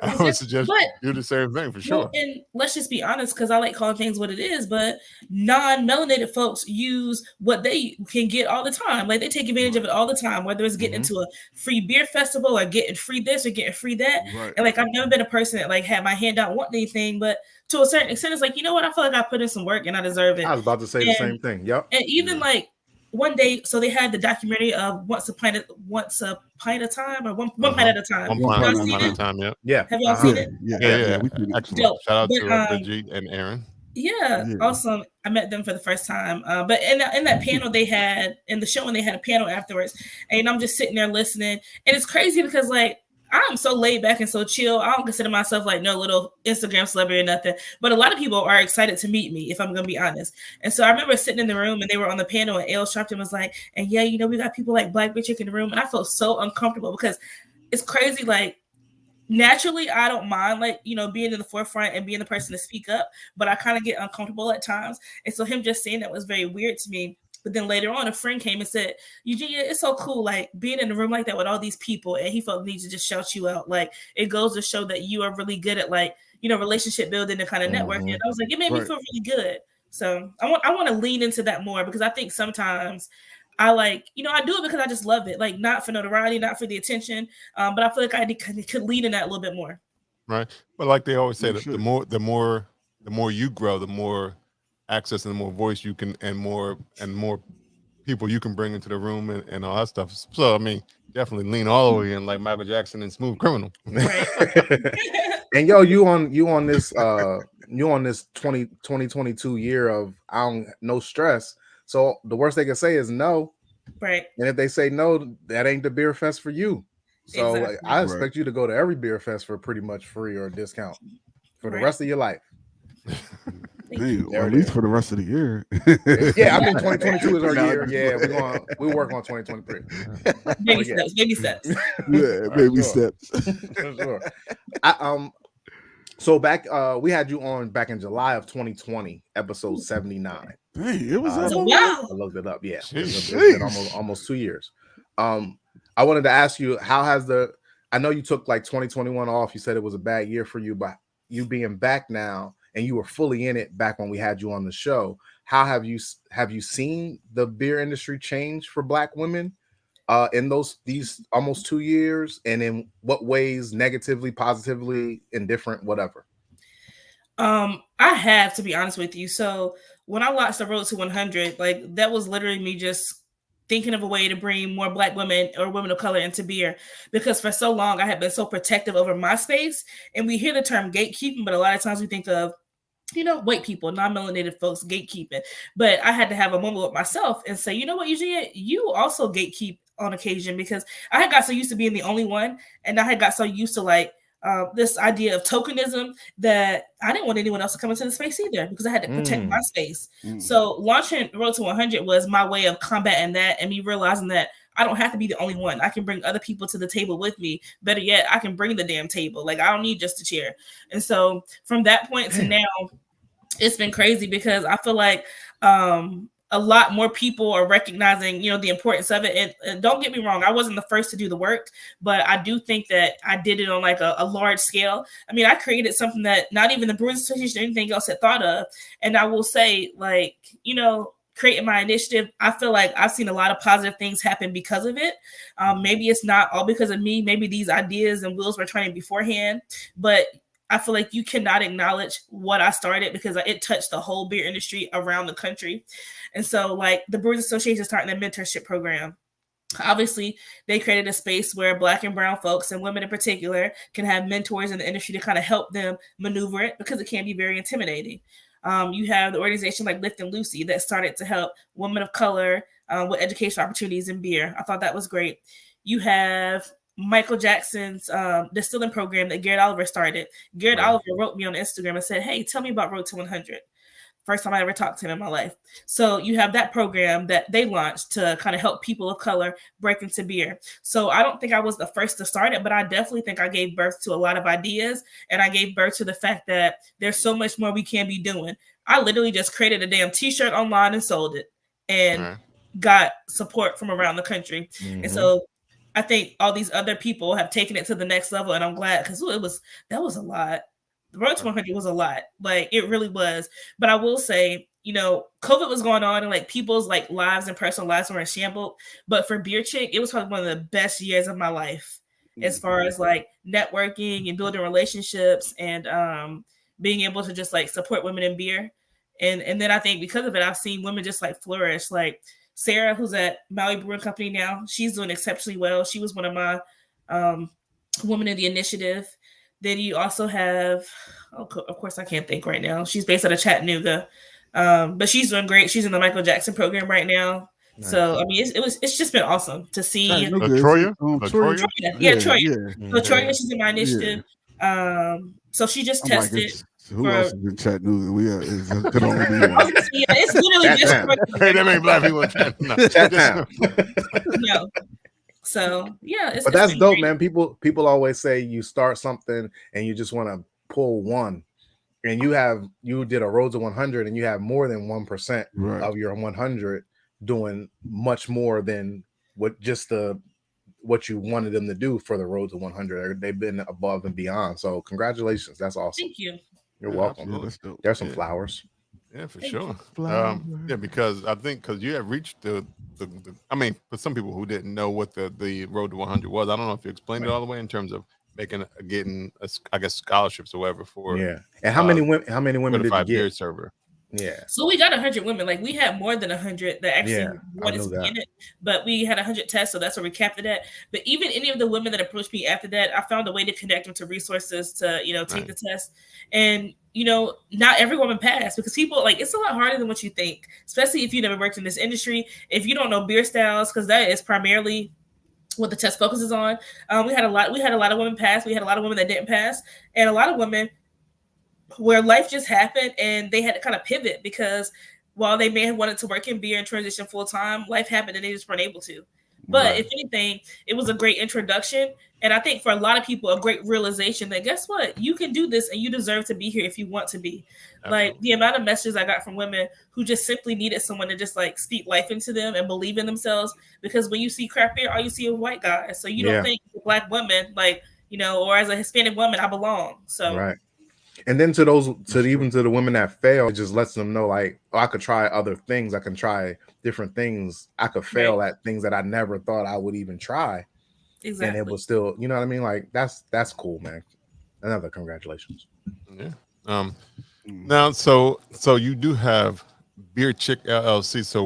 I would suggest do the same thing for sure. And let's just be honest, because I like calling things what it is, but non-melanated folks use what they can get all the time. Like, they take advantage of it all the time, whether it's getting into a free beer festival or getting free this or getting free that. And like, I've never been a person that like had my hand out wanting anything, but to a certain extent, it's like, you know what? I feel like I put in some work and I deserve it. I was about to say the same thing. Yep. And even like, one day, so they had the documentary of Once a Pint at a Time, or one pint at a time. One pint at a time, yeah. Have y'all seen it? Yeah. Excellent. Shout out to Bridget and Aaron. Yeah, awesome. I met them for the first time. But in that panel they had, in the show, and they had a panel afterwards, and I'm just sitting there listening. And it's crazy because like, I'm so laid back and so chill. I don't consider myself like no little Instagram celebrity or nothing. But a lot of people are excited to meet me, if I'm going to be honest. And so I remember sitting in the room, and they were on the panel, and L. Sharpton was like, and yeah, you know, we got people like Black Bitch Chick in the room. And I felt so uncomfortable because it's crazy. Like, naturally, I don't mind, like, you know, being in the forefront and being the person to speak up, but I kind of get uncomfortable at times. And so him just saying that was very weird to me. But then later on, a friend came and said, Eugenia, it's so cool, like, being in a room like that with all these people. And he felt the need to just shout you out. Like, it goes to show that you are really good at, like, you know, relationship building and kind of networking. And I was like, it made me feel really good. So I want to lean into that more, because I think sometimes I like, you know, I do it because I just love it. Like, not for notoriety, not for the attention. But I feel like I could lean in that a little bit more. Right. But like they always say, the more you grow, the more access and the more voice you can, and more people you can bring into the room and all that stuff. So I mean, definitely lean all the way in, like Michael Jackson and Smooth Criminal. Right. And yo, you on this 2022 year of no stress. So the worst they can say is no. Right. And if they say no, that ain't the beer fest for you. So exactly. I expect you to go to every beer fest for pretty much free or a discount for the rest of your life. Hey, at least for the rest of the year. Yeah, I mean 2022 is our year. Yeah, we'll work on 2023. Baby steps. Yeah, baby steps. For sure. So back we had you on back in July of 2020, episode 79. Hey, it was wow. I looked it up. Yeah, it's been almost 2 years. I wanted to ask you, how has I know you took like 2021 off. You said it was a bad year for you, but you being back now, and you were fully in it back when we had you on the show. How have you seen the beer industry change for Black women in these almost 2 years, and in what ways, negatively, positively, indifferent, whatever? I have, to be honest with you. So when I launched the Road to 100, like, that was literally me just thinking of a way to bring more Black women or women of color into beer, because for so long I have been so protective over my space. And we hear the term gatekeeping, but a lot of times we think of, you know, white people, non-melanated folks gatekeeping. But I had to have a moment with myself and say, you know what, Eugenia, you also gatekeep on occasion, because I had got so used to being the only one, and I had got so used to like this idea of tokenism that I didn't want anyone else to come into the space either, because I had to protect my space. So launching Road to 100 was my way of combating that, and me realizing that I don't have to be the only one. I can bring other people to the table with me. Better yet, I can bring the damn table. Like, I don't need just a chair. And so from that point to now, it's been crazy, because I feel like a lot more people are recognizing, the importance of it. And don't get me wrong, I wasn't the first to do the work, but I do think that I did it on like a large scale. I mean, I created something that not even the Brewers Association or anything else had thought of. And I will say, like, creating my initiative, I feel like I've seen a lot of positive things happen because of it. Maybe it's not all because of me. Maybe these ideas and wheels were turning beforehand, but I feel like you cannot acknowledge what I started because it touched the whole beer industry around the country. And so, like, the Brewers Association is starting a mentorship program. Obviously, they created a space where Black and brown folks, and women in particular, can have mentors in the industry to kind of help them maneuver it, because it can be very intimidating. You have the organization like Lift and Lucy that started to help women of color with educational opportunities in beer. I thought that was great. You have Michael Jackson's distilling program that Garrett Oliver started. Garrett Oliver wrote me on Instagram and said, "Hey, tell me about Road to 100." First time I ever talked to him in my life. So you have that program that they launched to kind of help people of color break into beer. So I don't think I was the first to start it, but I definitely think I gave birth to a lot of ideas, and I gave birth to the fact that there's so much more we can be doing. I literally just created a damn t-shirt online and sold it, and got support from around the country. Mm-hmm. And so I think all these other people have taken it to the next level, and I'm glad, because that was a lot. The Road to 100 was a lot. Like, it really was. But I will say, COVID was going on, and like people's like lives and personal lives were in shambles. But for Beer Chick, it was probably one of the best years of my life, as far as like networking and building relationships, and being able to just like support women in beer. And then I think because of it, I've seen women just like flourish. Like Sarah, who's at Maui Brewing Company now, she's doing exceptionally well. She was one of my women in the initiative. Then you also have, of course, I can't think right now. She's based out of Chattanooga, but she's doing great. She's in the Michael Jackson program right now. Nice. So I mean, it's just been awesome to see. Troya? Troya. Yeah, Troya. Yeah. So Troya, she's in my initiative. Yeah. So she just tested. Who else is in Chattanooga? It's literally just. Hey, that ain't black people. Chattown. No. So yeah, but that's dope, great. Man. People always say you start something and you just want to pull one, and you did a Road to 100, and you have more than 1% of your 100 doing much more than what you wanted them to do for the Road to 100. They've been above and beyond. So congratulations, that's awesome. Thank you. You're welcome. There's some flowers. Yeah, for sure. Because I think you have reached the I mean, for some people who didn't know what the Road to 100 was, I don't know if you explained it all the way in terms of getting I guess scholarships or whatever for. Yeah. And how many women did you get? Server. Yeah. So we got 100 women. Like, we had more than 100 that actually wanted to be in it, but we had 100 tests, so that's where we capped it at. But even any of the women that approached me after that, I found a way to connect them to resources to, take the test. And, not every woman passed, because people, like, it's a lot harder than what you think, especially if you never worked in this industry. If you don't know beer styles, because that is primarily what the test focuses on. We had a lot of women pass. We had a lot of women that didn't pass, and a lot of women where life just happened and they had to kind of pivot, because while they may have wanted to work in beer and transition full time, life happened and they just weren't able to. But if anything, it was a great introduction. And I think for a lot of people, a great realization that, guess what? You can do this and you deserve to be here if you want to be. Absolutely. Like, the amount of messages I got from women who just simply needed someone to just like speak life into them and believe in themselves. Because when you see craft beer, all you see is white guys. So you don't think Black women, like, or as a Hispanic woman, I belong. So right. And then to the women that fail, it just lets them know, like, oh, I could try other things. I can try different things. I could fail at things that I never thought I would even try. Exactly. And it was still, you know what I mean? Like, that's cool, man. Another congratulations. Yeah. Now, so you do have Beer Chick LLC. So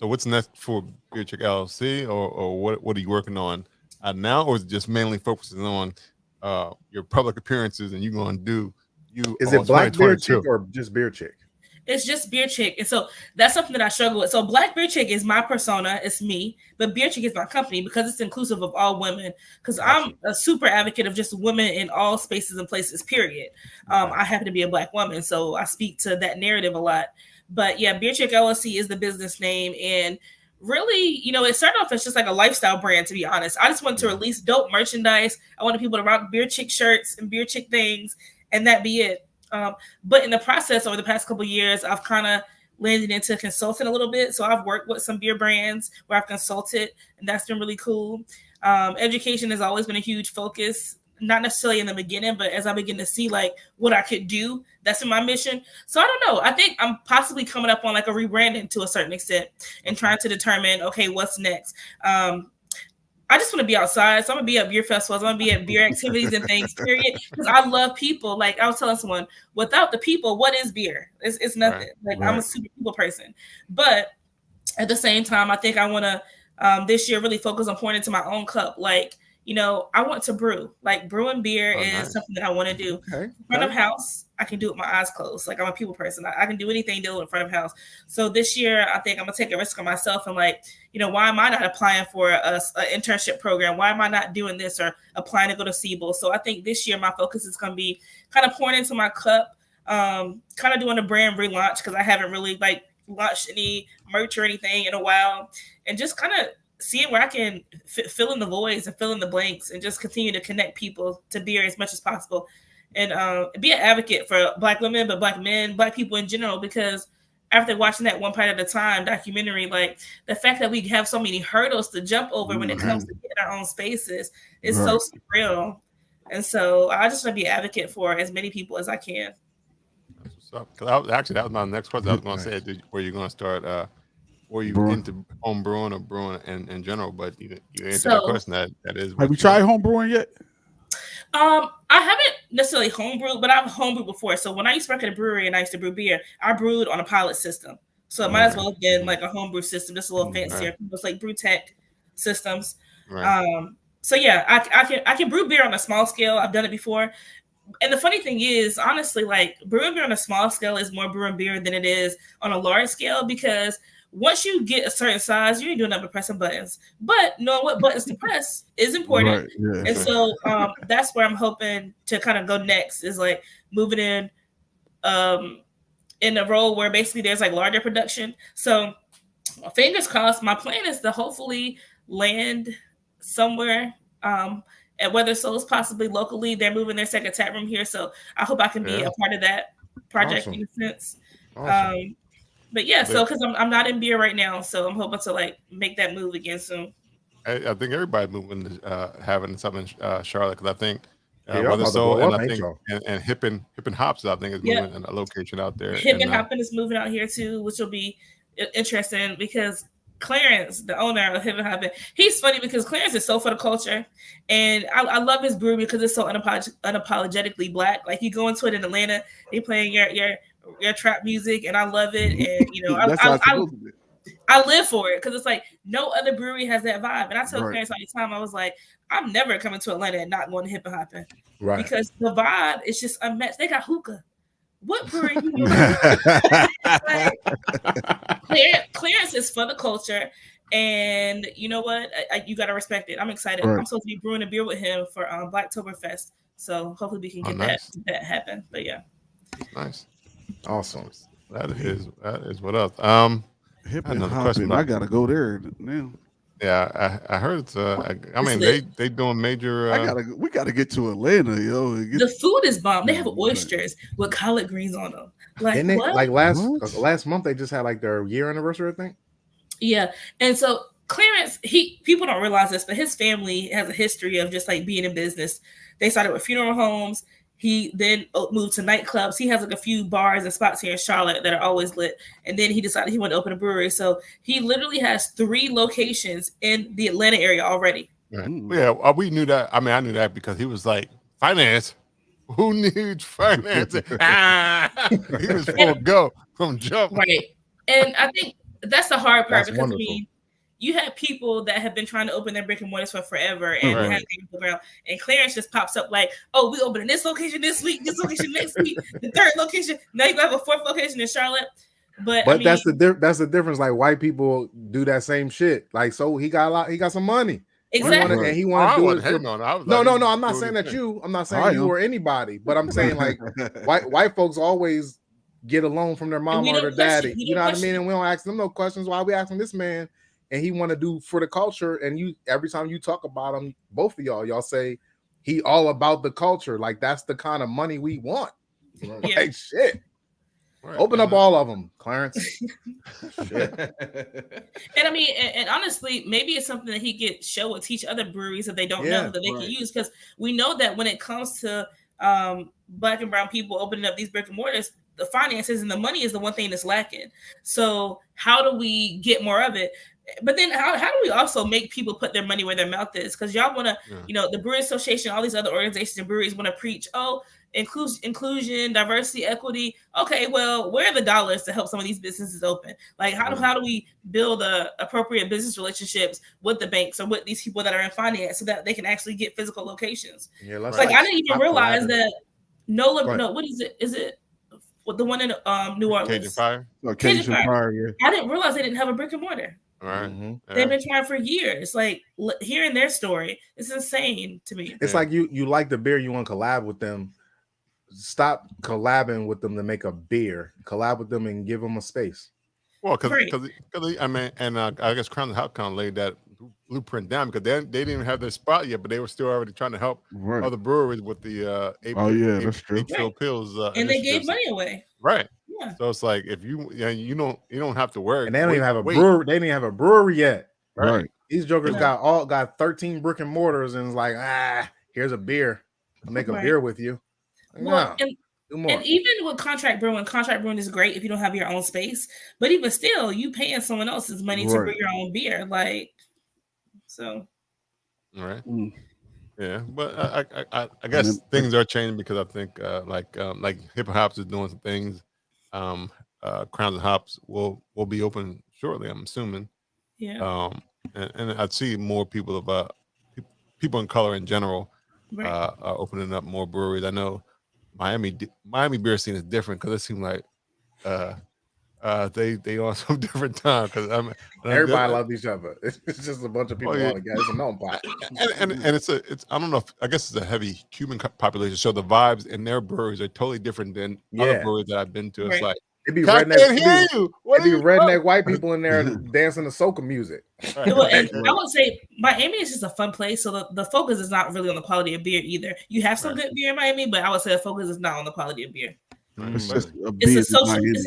what's next for Beer Chick LLC, or what are you working on now, or is it just mainly focusing on your public appearances, and you're going to do is it Black Beer Chick or just Beer Chick? It's just Beer Chick. And so that's something that I struggle with. So Black Beer Chick is my persona, it's me, but Beer Chick is my company, because it's inclusive of all women, because I'm a super advocate of just women in all spaces and places, period. I happen to be a Black woman, so I speak to that narrative a lot. But yeah, Beer Chick LLC is the business name, and really, it started off as just like a lifestyle brand, to be honest. I just wanted to release dope merchandise. I wanted people to rock Beer Chick shirts and Beer Chick things, and that be it. But in the process over the past couple of years, I've kind of landed into consulting a little bit. So I've worked with some beer brands where I've consulted, and that's been really cool. Education has always been a huge focus, not necessarily in the beginning, but as I begin to see like what I could do, that's in my mission. So I don't know. I think I'm possibly coming up on like a rebranding to a certain extent and trying to determine, okay, what's next. I just want to be outside. So I'm going to be at beer festivals. I'm going to be at beer activities and things, period. Because I love people. Like I was telling someone, without the people, what is beer? It's nothing. I'm a super people person. But at the same time, I think I want to this year really focus on pouring into my own cup. Like, you know, I want to brew. Like brewing beer is something that I want to do. In front of house, I can do it with my eyes closed. Like I'm a people person. I can do anything dealing in front of house. So this year, I think I'm gonna take a risk on myself and like, you know, why am I not applying for an internship program? Why am I not doing this or applying to go to Siebel? So I think this year my focus is gonna be kind of pouring into my cup, kind of doing a brand relaunch because I haven't really like launched any merch or anything in a while, and just kind of seeing where I can fill in the voids and fill in the blanks and just continue to connect people to beer as much as possible. And be an advocate for Black women, but Black men, Black people in general, because after watching that One Pint at a Time documentary, like the fact that we have so many hurdles to jump over when it comes to getting our own spaces is so surreal. And so I just want to be an advocate for as many people as I can. That's what's up. Because that was my next question. I was going to say, where you're going to start or you into home brewing or brewing in general, but you answered that question. That is. Have you tried home brewing yet? I haven't necessarily homebrewed, but I've homebrewed before. So when I used to work at a brewery and I used to brew beer, I brewed on a pilot system. So it might as well have been like a homebrew system, just a little fancier. It was like brew tech systems. So yeah, I can brew beer on a small scale. I've done it before. And the funny thing is, honestly, like brewing beer on a small scale is more brewing beer than it is on a large scale, because once you get a certain size, you ain't doing nothing but pressing buttons. But knowing what buttons to press is important. And so that's where I'm hoping to kind of go next, is like moving in a role where basically there's like larger production. So fingers crossed, my plan is to hopefully land somewhere at Weather Souls, possibly locally. They're moving their second tap room here. So I hope I can be a part of that project in a sense. But yeah, so because I'm not in beer right now, so I'm hoping to like make that move again soon. I think everybody's moving to having something in Charlotte, because I think Weather Soul and I think and Hip and Hops, I think, is moving in a location out there. Hip and Hoppin' is moving out here too, which will be interesting because Clarence, the owner of Hip and Hoppin', he's funny because Clarence is so for the culture, and I love his brewery because it's so unapologetically Black. Like you go into it in Atlanta, they playing your trap music, and I love it. And you know, I live for it because it's like no other brewery has that vibe. And I tell Clarence all the time, I was like, I'm never coming to Atlanta and not going to Hip and Hoppin', because the vibe is just unmatched. They got hookah. What brewery you doing? Like, Clarence is for the culture, and you know what? You got to respect it. I'm excited. I'm supposed to be brewing a beer with him for Blacktoberfest, so hopefully we can get that happen. But yeah, nice, awesome. That is what else. Hip and Hoppin', I gotta go there now. Yeah, I heard it's. I mean, they doing major. We gotta get to Atlanta, yo. The food is bomb. They have oysters with collard greens on them. Like what? Like last month, they just had like their year anniversary, I think. Yeah, and so Clarence, people don't realize this, but his family has a history of just like being in business. They started with funeral homes. He then moved to nightclubs. He has like a few bars and spots here in Charlotte that are always lit. And then he decided he wanted to open a brewery. So he literally has 3 locations in the Atlanta area already. Right. Yeah, we knew that. I mean, I knew that because he was like, finance? Who needs finance? He was full go from jump. Right. And I think that's the hard part, because wonderful. I mean, you have people that have been trying to open their brick and mortars for forever, and they have things on the ground. And Clarence just pops up like, "Oh, we opening this location this week, this location next week, the 3rd location. Now you have a 4th location in Charlotte." But I mean, that's the difference. Like white people do that same shit. Like, so he got some money. Exactly. And he wanted to do it. No. I'm not saying that you. I'm not saying you or anybody. But I'm saying like white folks always get a loan from their mama or their daddy. You know what I mean? And we don't ask them no questions. Why are we asking this man? And he want to do for the culture, and you every time you talk about him, both of y'all say he all about the culture. Like that's the kind of money we want. Yeah. Like shit. Right. Open up all of them, Clarence. And I mean, and honestly, maybe it's something that he could show or teach other breweries that they don't know that they can use, because we know that when it comes to Black and brown people opening up these brick and mortars, the finances and the money is the one thing that's lacking. So how do we get more of it? But then how do we also make people put their money where their mouth is? Because y'all want to, the Brewery Association, all these other organizations and breweries want to preach, inclusion, diversity, equity. Okay, well, where are the dollars to help some of these businesses open? Like, how do we build appropriate business relationships with the banks or with these people that are in finance so that they can actually get physical locations? I didn't even realize that what is it? Is it the one in New Orleans? Cajun Fire. Cajun Fire. Yeah. I didn't realize they didn't have a brick and mortar. All right. Mm-hmm. They've been trying for years. Like, hearing their story, it's insane to me. It's like you like the beer, you want to collab with them. Stop collabing with them to make a beer. Collab with them and give them a space. Well, because I mean, and I guess Crown Hop kind of laid that blueprint down, because they didn't even have their spot yet, but they were still already trying to help other breweries with the that's true. Pills, and they gave money away. Right. Yeah. So it's like, if you don't have to work, and they don't even have a brewery. They didn't even have a brewery yet. Right. These jokers got 13 brick and mortars, and it's like, here's a beer. I'll make a beer with you. Well, and even with contract brewing is great if you don't have your own space. But even still, you paying someone else's money to brew your own beer, like, so. All right. Yeah, but I guess things are changing, because I think like Hip Hops is doing some things. Crowns and Hops will be open shortly, I'm assuming. Yeah. And I'd see more people of people in color in general opening up more breweries. I know Miami beer scene is different, because it seems like they on some different time, because everybody loves each other. It's just a bunch of people all together. It's a known pot. And it's I don't know, I guess it's a heavy Cuban population, so the vibes in their breweries are totally different than other breweries that I've been to. It's like, it'd be redneck white people in there dancing to soca music. Well, and I would say Miami is just a fun place, so the focus is not really on the quality of beer either. You have some good beer in Miami, but I would say the focus is not on the quality of beer. It's just it's a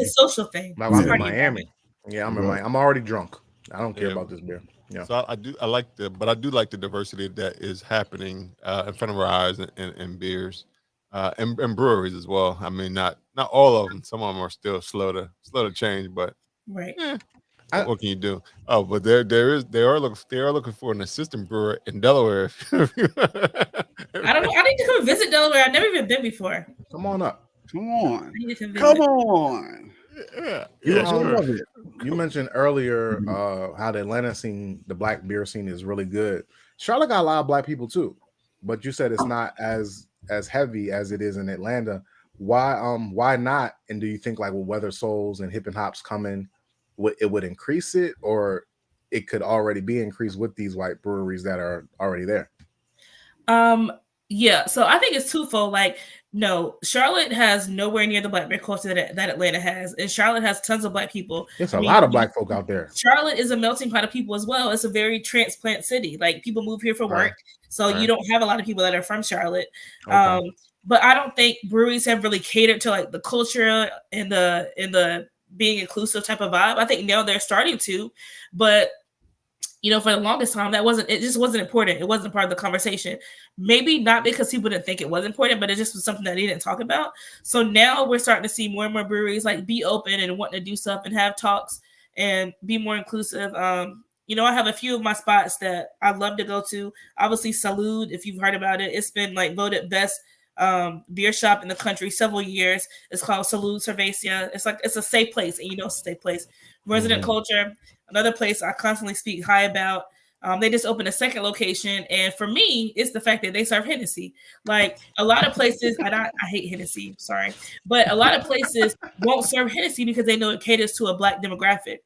social thing. I'm in Miami. Yeah, I'm in Miami. I'm already drunk. I don't care about this beer. Yeah. So I do like the diversity that is happening in front of our eyes in beers, and breweries as well. I mean, not all of them. Some of them are still slow to change, but what can you do? Oh, but they are looking for an assistant brewer in Delaware. I don't know. I need to come visit Delaware. I've never even been before. Come on up. Come on. Yeah. You mentioned earlier how the Atlanta scene, the black beer scene, is really good. Charlotte got a lot of black people too, but you said it's not as heavy as it is in Atlanta. Why not? And do you think, like, with Weather Souls and Hip and Hops coming, it would increase it, or it could already be increased with these white breweries that are already there? Yeah, so I think it's twofold. Like, no, Charlotte has nowhere near the black beer culture that Atlanta has, and Charlotte has tons of black people. There's a lot of black folk out there. Charlotte is a melting pot of people as well. It's a very transplant city. Like, people move here for work, so you don't have a lot of people that are from Charlotte. Okay. But I don't think breweries have really catered to, like, the culture and the being inclusive type of vibe. I think now they're starting to, but for the longest time, it just wasn't important. It wasn't part of the conversation. Maybe not because people didn't think it was important, but it just was something that they didn't talk about. So now we're starting to see more and more breweries, like, be open and wanting to do stuff and have talks and be more inclusive. I have a few of my spots that I love to go to. Obviously, Salud, if you've heard about it, it's been, like, voted best beer shop in the country several years. It's called Salud Cerveza. It's a safe place, and it's a safe place. Resident Culture, another place I constantly speak high about. They just opened a second location, and for me, it's the fact that they serve Hennessy. Like, a lot of places, and I hate Hennessy, sorry, but a lot of places won't serve Hennessy because they know it caters to a black demographic.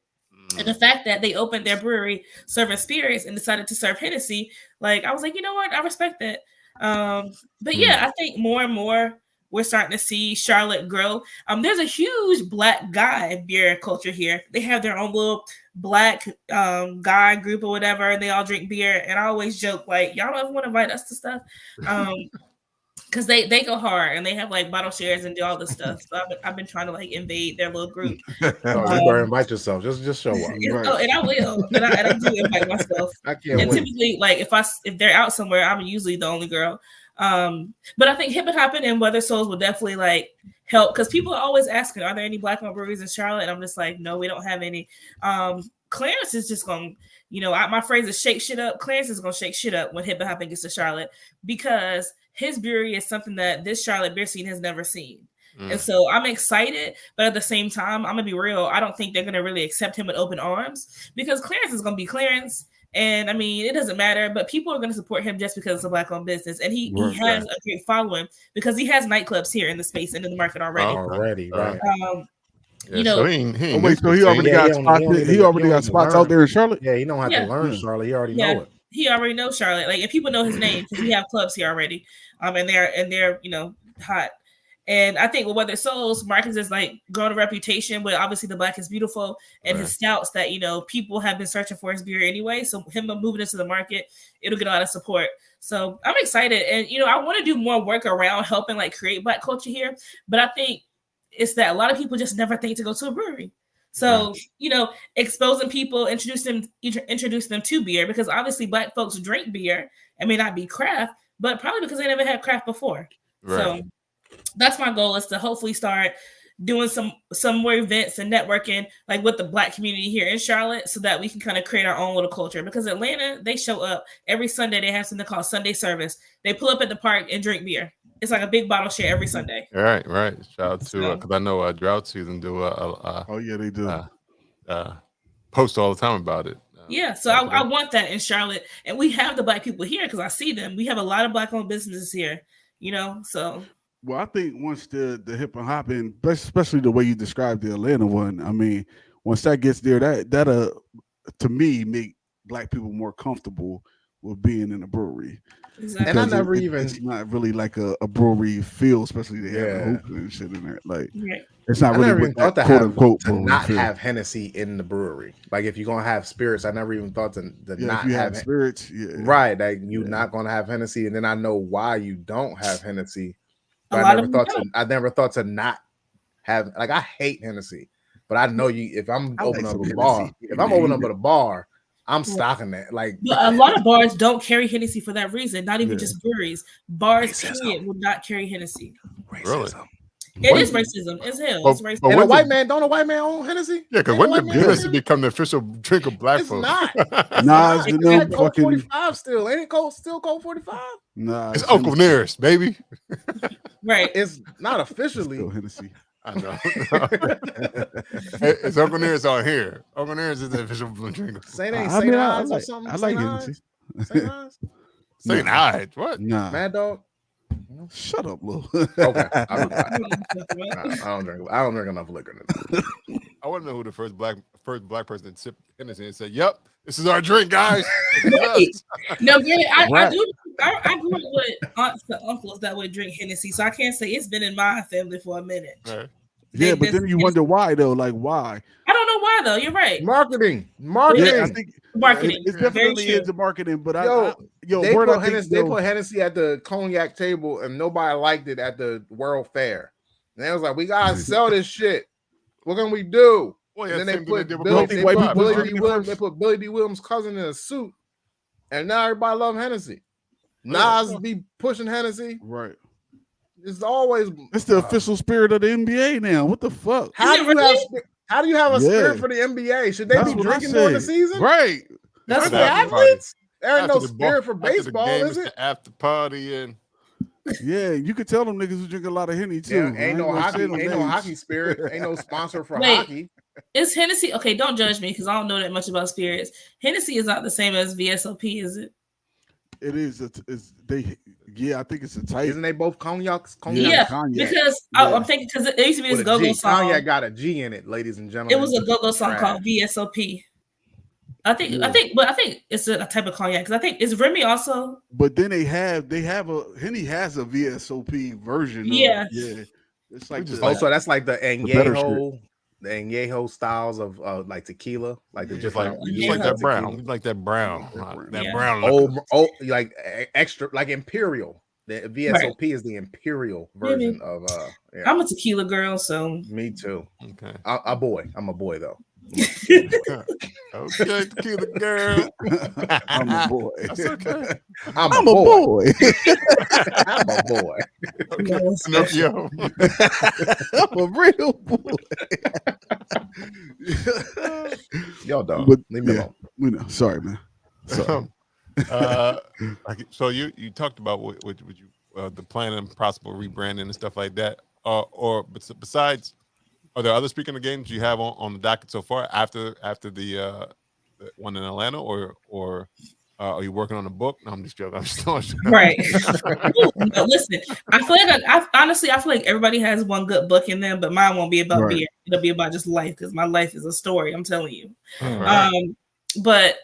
And the fact that they opened their brewery serving spirits and decided to serve Hennessy, like, I was like, you know what, I respect that. But yeah, I think more and more we're starting to see Charlotte grow. There's a huge black guy beer culture here. They have their own little black guy group or whatever, and they all drink beer. And I always joke, like, y'all don't ever want to invite us to stuff. because they go hard and they have like bottle shares and do all this stuff. So I've been trying to like invade their little group. You better invite yourself. Just show up. Right. Oh, and I will, and I do invite myself. I can't and wait. typically, like if they're out somewhere, I'm usually the only girl. But I think Hip and Hoppin' and Weather Souls will definitely like help because people are always asking, are there any Black-owned breweries in Charlotte? And I'm just like, no, we don't have any. Clarence is just going to, my phrase is shake shit up. Clarence is going to shake shit up when Hip and Hoppin' gets to Charlotte because his brewery is something that this Charlotte beer scene has never seen. And so I'm excited, but at the same time, I'm going to be real. I don't think they're going to really accept him with open arms because Clarence is going to be Clarence. And I mean, it doesn't matter, but people are going to support him just because it's a Black-owned business. And he has a great following because he has nightclubs here in the space and in the market already. Right. So he already got spots. He already got spots out there in Charlotte. Yeah, he don't have to learn Charlotte. He already know it. He already knows Charlotte. Like, and people know his name because we have clubs here already. And they're hot. And I think with Weather Souls, Marcus is like growing a reputation with obviously the Black is Beautiful and his stouts that people have been searching for his beer anyway. So him moving into the market, it'll get a lot of support. So I'm excited, and I want to do more work around helping like create Black culture here. But I think it's that a lot of people just never think to go to a brewery. So exposing people, introduce them to beer because obviously Black folks drink beer. It may not be craft, but probably because they never had craft before. Right. So that's my goal, is to hopefully start doing some more events and networking like with the Black community here in Charlotte so that we can kind of create our own little culture. Because Atlanta, they show up every Sunday. They have something called Sunday service. They pull up at the park and drink beer. It's like a big bottle share every Sunday. Right. Shout out to because I know Drought Season do they do post all the time about it. So I want that in Charlotte, and we have the Black people here because I see them. We have a lot of Black-owned businesses here, so. Well, I think once the Hip and Hoppin', especially the way you described the Atlanta one, I mean, once that gets there, that to me make Black people more comfortable with being in a brewery. Exactly. And it's not really like a brewery feel, especially they have hookah and shit in there. Like it's not really even thought to not have Hennessy in the brewery. Like if you're gonna have spirits, I never even thought to not have spirits. Right, like you're not gonna have Hennessy, and then I know why you don't have Hennessy. But I never thought to not have. Like I hate Hennessy, but I know you. If I'm opening up a bar, I'm stocking that. Like a lot of bars don't carry Hennessy for that reason. Not even just breweries. Bars period will not carry Hennessy. Really? It is racism. It's hell. It's racism. And a white man own Hennessy? Yeah, because when did Hennessy become the official drink of Black folks? Not. It's Colt 45 still. Ain't it still Colt 45? Nah, it's Uncle Nearest, baby. Right. It's not officially Hennessy. I know. It's Uncle Nearest on here. Uncle Nearest is the official drink. St. Ives or something. I like Hennessy. St. Ives? What? Nah. Mad Dog? Shut up, Lil. Okay. I don't drink enough liquor. I want to know who the first black person that sipped Hennessy and said, "Yep, this is our drink, guys." No, I grew up with aunts and uncles that would drink Hennessy, so I can't say it's been in my family for a minute. Right. Yeah, but then you wonder why though. Like why? I don't know why though. You're right. Marketing. Yeah, I think marketing. It definitely is the marketing. But they put Hennessy at the cognac table, and nobody liked it at the World Fair. And they was like, "We gotta sell this shit. What can we do?" Well, and then they put Billy D. Williams' cousin in a suit, and now everybody love Hennessy. Nas be pushing Hennessy. Right. It's always the official spirit of the NBA now. What the fuck? How do you have a spirit for the NBA? Should they be drinking during the season? Right. That's the athletes. There ain't no spirit for baseball, is it? After party and yeah, you could tell them niggas who drink a lot of Henny too. Yeah, ain't no hockey spirit. Ain't no sponsor for hockey. Is Hennessy okay? Don't judge me because I don't know that much about spirits. Hennessy is not the same as VSOP, is it? It is. I think it's a type. Isn't they both cognac? Yeah, cognac. Because I'm thinking because it used to be this go-go song. Cognac got a G in it, ladies and gentlemen. It was a go-go song called VSOP. I think it's a type of cognac because I think is Remy also. But then Henny has a VSOP version. Yeah. It's like so that's like the añejo styles of like tequila, like just like that brown. We like that brown. That brown. Like extra, like imperial. The VSOP is the imperial version of yeah. I'm a tequila girl, so me too. Okay. I'm a boy though. Okay, tequila girl. I'm a boy. That's okay. I'm a boy. I'm a boy. Okay. Pinocchio. I'm a real boy. Y'all don't. But, leave me alone. We know. Sorry, man. Sorry. So you talked about what you the plan and possible rebranding and stuff like that. Or besides, are there other speaking of games you have on the docket so far after the one in Atlanta, or are you working on a book? No, I'm just joking. Right. No, listen, I feel like I feel like everybody has one good book in them, but mine won't be about beer. It'll be about just life, because my life is a story. I'm telling you. Right. But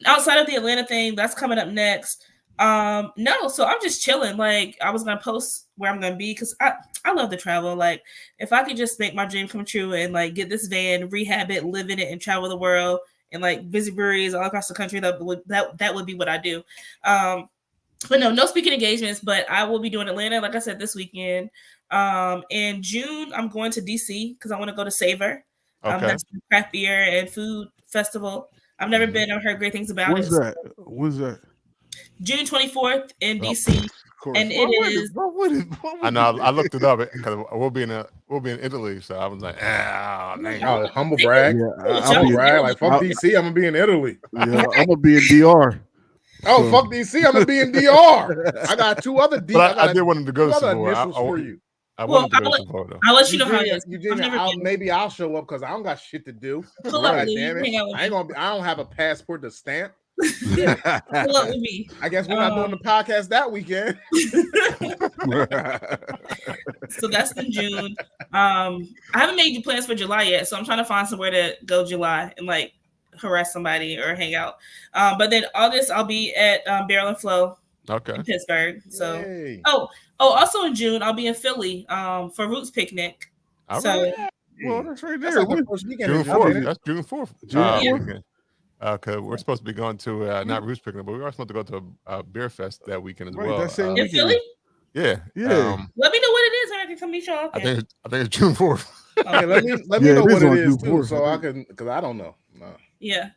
outside of the Atlanta thing, that's coming up next. No, so I'm just chilling. Like, I was gonna post where I'm gonna be, because I love to travel. Like, if I could just make my dream come true and like get this van, rehab it, live in it, and travel the world and like visit breweries all across the country, that would be what I do. But no speaking engagements, but I will be doing Atlanta, like I said, this weekend. In June, I'm going to DC because I want to go to Savor. That's the craft beer and food festival. I've never been. I've heard great things about it. When's that? June 24th in DC. And it is. I know. I looked it up because we'll be in Italy, so I was like, humble brag. Yeah, humble brag. Like, fuck DC, I'm gonna be in Italy. Yeah, I'm gonna be in DR. Oh, fuck DC, I'm gonna be in DR. I got two other D. I did want to go to some for you. I'll let you know how it is. Eugenia, maybe I'll show up because I don't got shit to do. Right, damn it. I don't have a passport to stamp. Pull up with me. I guess we're not doing the podcast that weekend. So that's in June. I haven't made plans for July yet, so I'm trying to find somewhere to go July and like harass somebody or hang out. But then August I'll be at Barrel and Flow in Pittsburgh. So also in June I'll be in Philly for Roots Picnic. Well, that's right there. That's like the first weekend. June 4th. That's June 4th. June 4th. Cause we're supposed to be going to not Roots Picnic, but we are supposed to go to a beer fest that weekend as well. In Philly? Yeah. Yeah. Let me know what it is, and I can come meet y'all. I think it's June 4th. Okay, let me know what it is too, so I can, because I don't know. No. Yeah.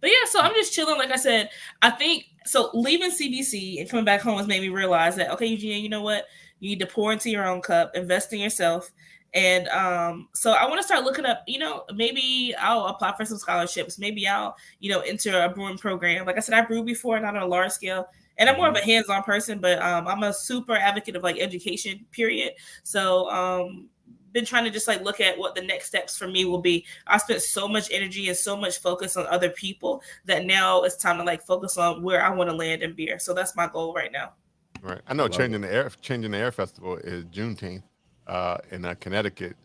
But yeah, so I'm just chilling. Like I said, I think so. Leaving CBC and coming back home has made me realize that, okay, Eugenia, you know what? You need to pour into your own cup, invest in yourself. And so I want to start looking up, maybe I'll apply for some scholarships. Maybe I'll, enter a brewing program. Like I said, I brewed before, not on a large scale. And I'm more of a hands-on person, but I'm a super advocate of like education, period. So been trying to just like look at what the next steps for me will be. I spent so much energy and so much focus on other people that now it's time to like focus on where I want to land in beer. So that's my goal right now. Right. I know Changing the Air Festival is Juneteenth in Connecticut.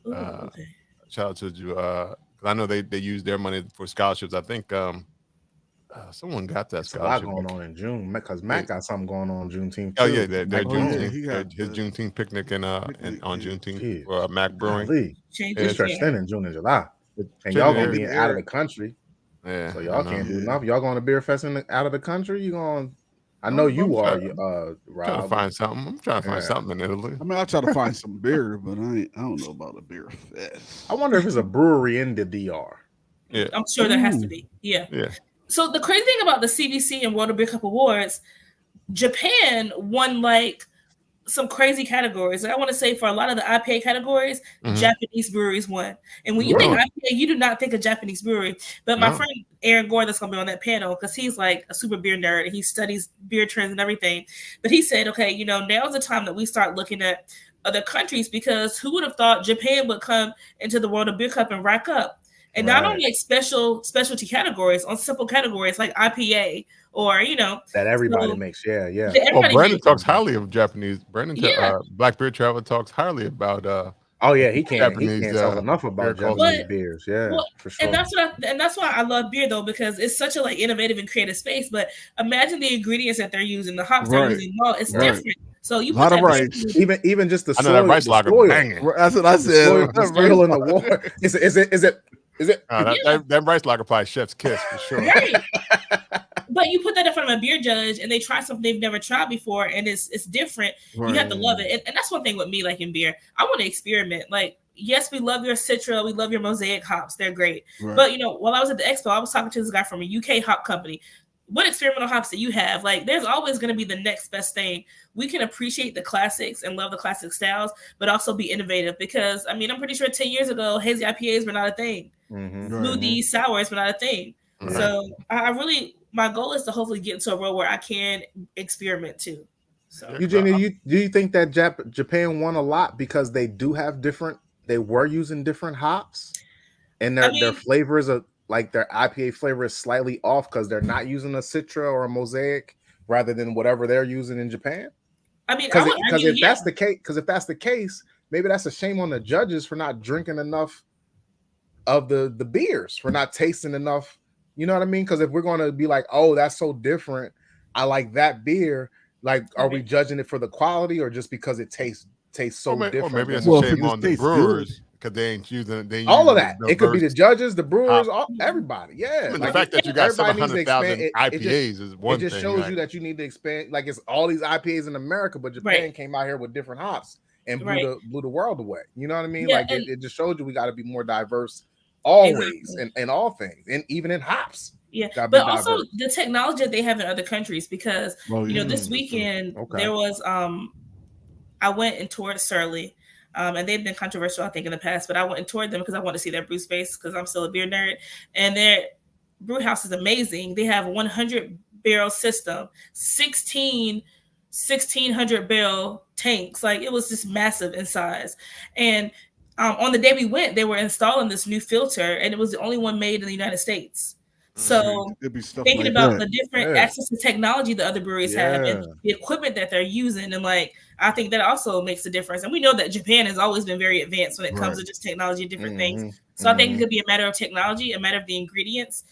Okay. Shout out to you. I know they use their money for scholarships. I think someone got that scholarship. A lot going on in June because Matt got something going on Juneteenth. Oh yeah, their Juneteenth, his Juneteenth picnic on Juneteenth for Mac Brewing. It's stretched in June and July, and y'all gonna be out of the country. Yeah, so y'all can't do nothing. Y'all going to beer fest out of the country? You going? I know you are, Rob. Trying to find something. I'm trying to find something in Italy. I mean, I'll try to find some beer, but I don't know about a beer fest. I wonder if it's a brewery in the DR. Yeah, I'm sure there has to be. Yeah. So the crazy thing about the CBC and World of Beer Cup Awards, Japan won like some crazy categories. Like I want to say for a lot of the IPA categories, Japanese breweries won. And when you think IPA, you do not think of Japanese brewery. But my friend Aaron Gore, that's going to be on that panel, because he's like a super beer nerd and he studies beer trends and everything. But he said, okay, now's the time that we start looking at other countries, because who would have thought Japan would come into the World of Beer Cup and rack up? And not only like specialty categories, on simple categories like IPA or, that everybody makes. Yeah. Well, Brandon talks highly of Japanese. Brandon, Black Beer Travel talks highly about. He can't talk enough about Japanese beers. Yeah, for sure. And that's why I love beer though, because it's such a like innovative and creative space. But imagine the ingredients that they're using, the hops they're using. Well, it's different. So you put a lot of rice, even just the soil. I know that rice lager banging. That's what I said. The soil in the water. Is it? That rice lager probably chef's kiss for sure. Right. But you put that in front of a beer judge and they try something they've never tried before and it's different. Right. You have to love it. And that's one thing with me, like in beer. I want to experiment. Like, yes, we love your Citra, we love your Mosaic hops. They're great. Right. But, while I was at the expo, I was talking to this guy from a UK hop company. What experimental hops that you have? Like, there's always going to be the next best thing. We can appreciate the classics and love the classic styles, but also be innovative because, I'm pretty sure 10 years ago, hazy IPAs were not a thing. Mm-hmm. Smoothie sours were not a thing. Mm-hmm. So my goal is to hopefully get into a role where I can experiment too. So, Eugenia, do you think that Japan won a lot because they were using different hops and their flavors are like their IPA flavor is slightly off because they're not using a Citra or a Mosaic rather than whatever they're using in Japan? Because if that's the case, maybe that's a shame on the judges for not drinking enough of the beers, for not tasting enough. You know what I mean? Because if we're going to be like, oh, that's so different, I like that beer. Like, are we judging it for the quality or just because it tastes so different? Or maybe it's a shame on the brewers because they ain't using all of that. It could be the judges, the brewers, everybody. Yeah, the fact that you got 700,000 IPAs is one thing. It just shows you that you need to expand. Like, it's all these IPAs in America, but Japan came out here with different hops and blew the world away. You know what I mean? Yeah, like, it just showed you we got to be more diverse. Always in all things, and even in hops. Yeah, but also the technology that they have in other countries because this weekend there was I went and toured Surly, and they've been controversial I think in the past, but I went and toured them because I want to see their brew space because I'm still a beer nerd, and their brew house is amazing. They have 100 barrel system, 1600 barrel tanks. Like, it was just massive in size, and on the day we went, they were installing this new filter, and it was the only one made in the United States. So thinking about the different access to technology the other breweries have and the equipment that they're using, and I think that also makes a difference. And we know that Japan has always been very advanced when it comes to just technology and different things. So I think it could be a matter of technology, a matter of the ingredients,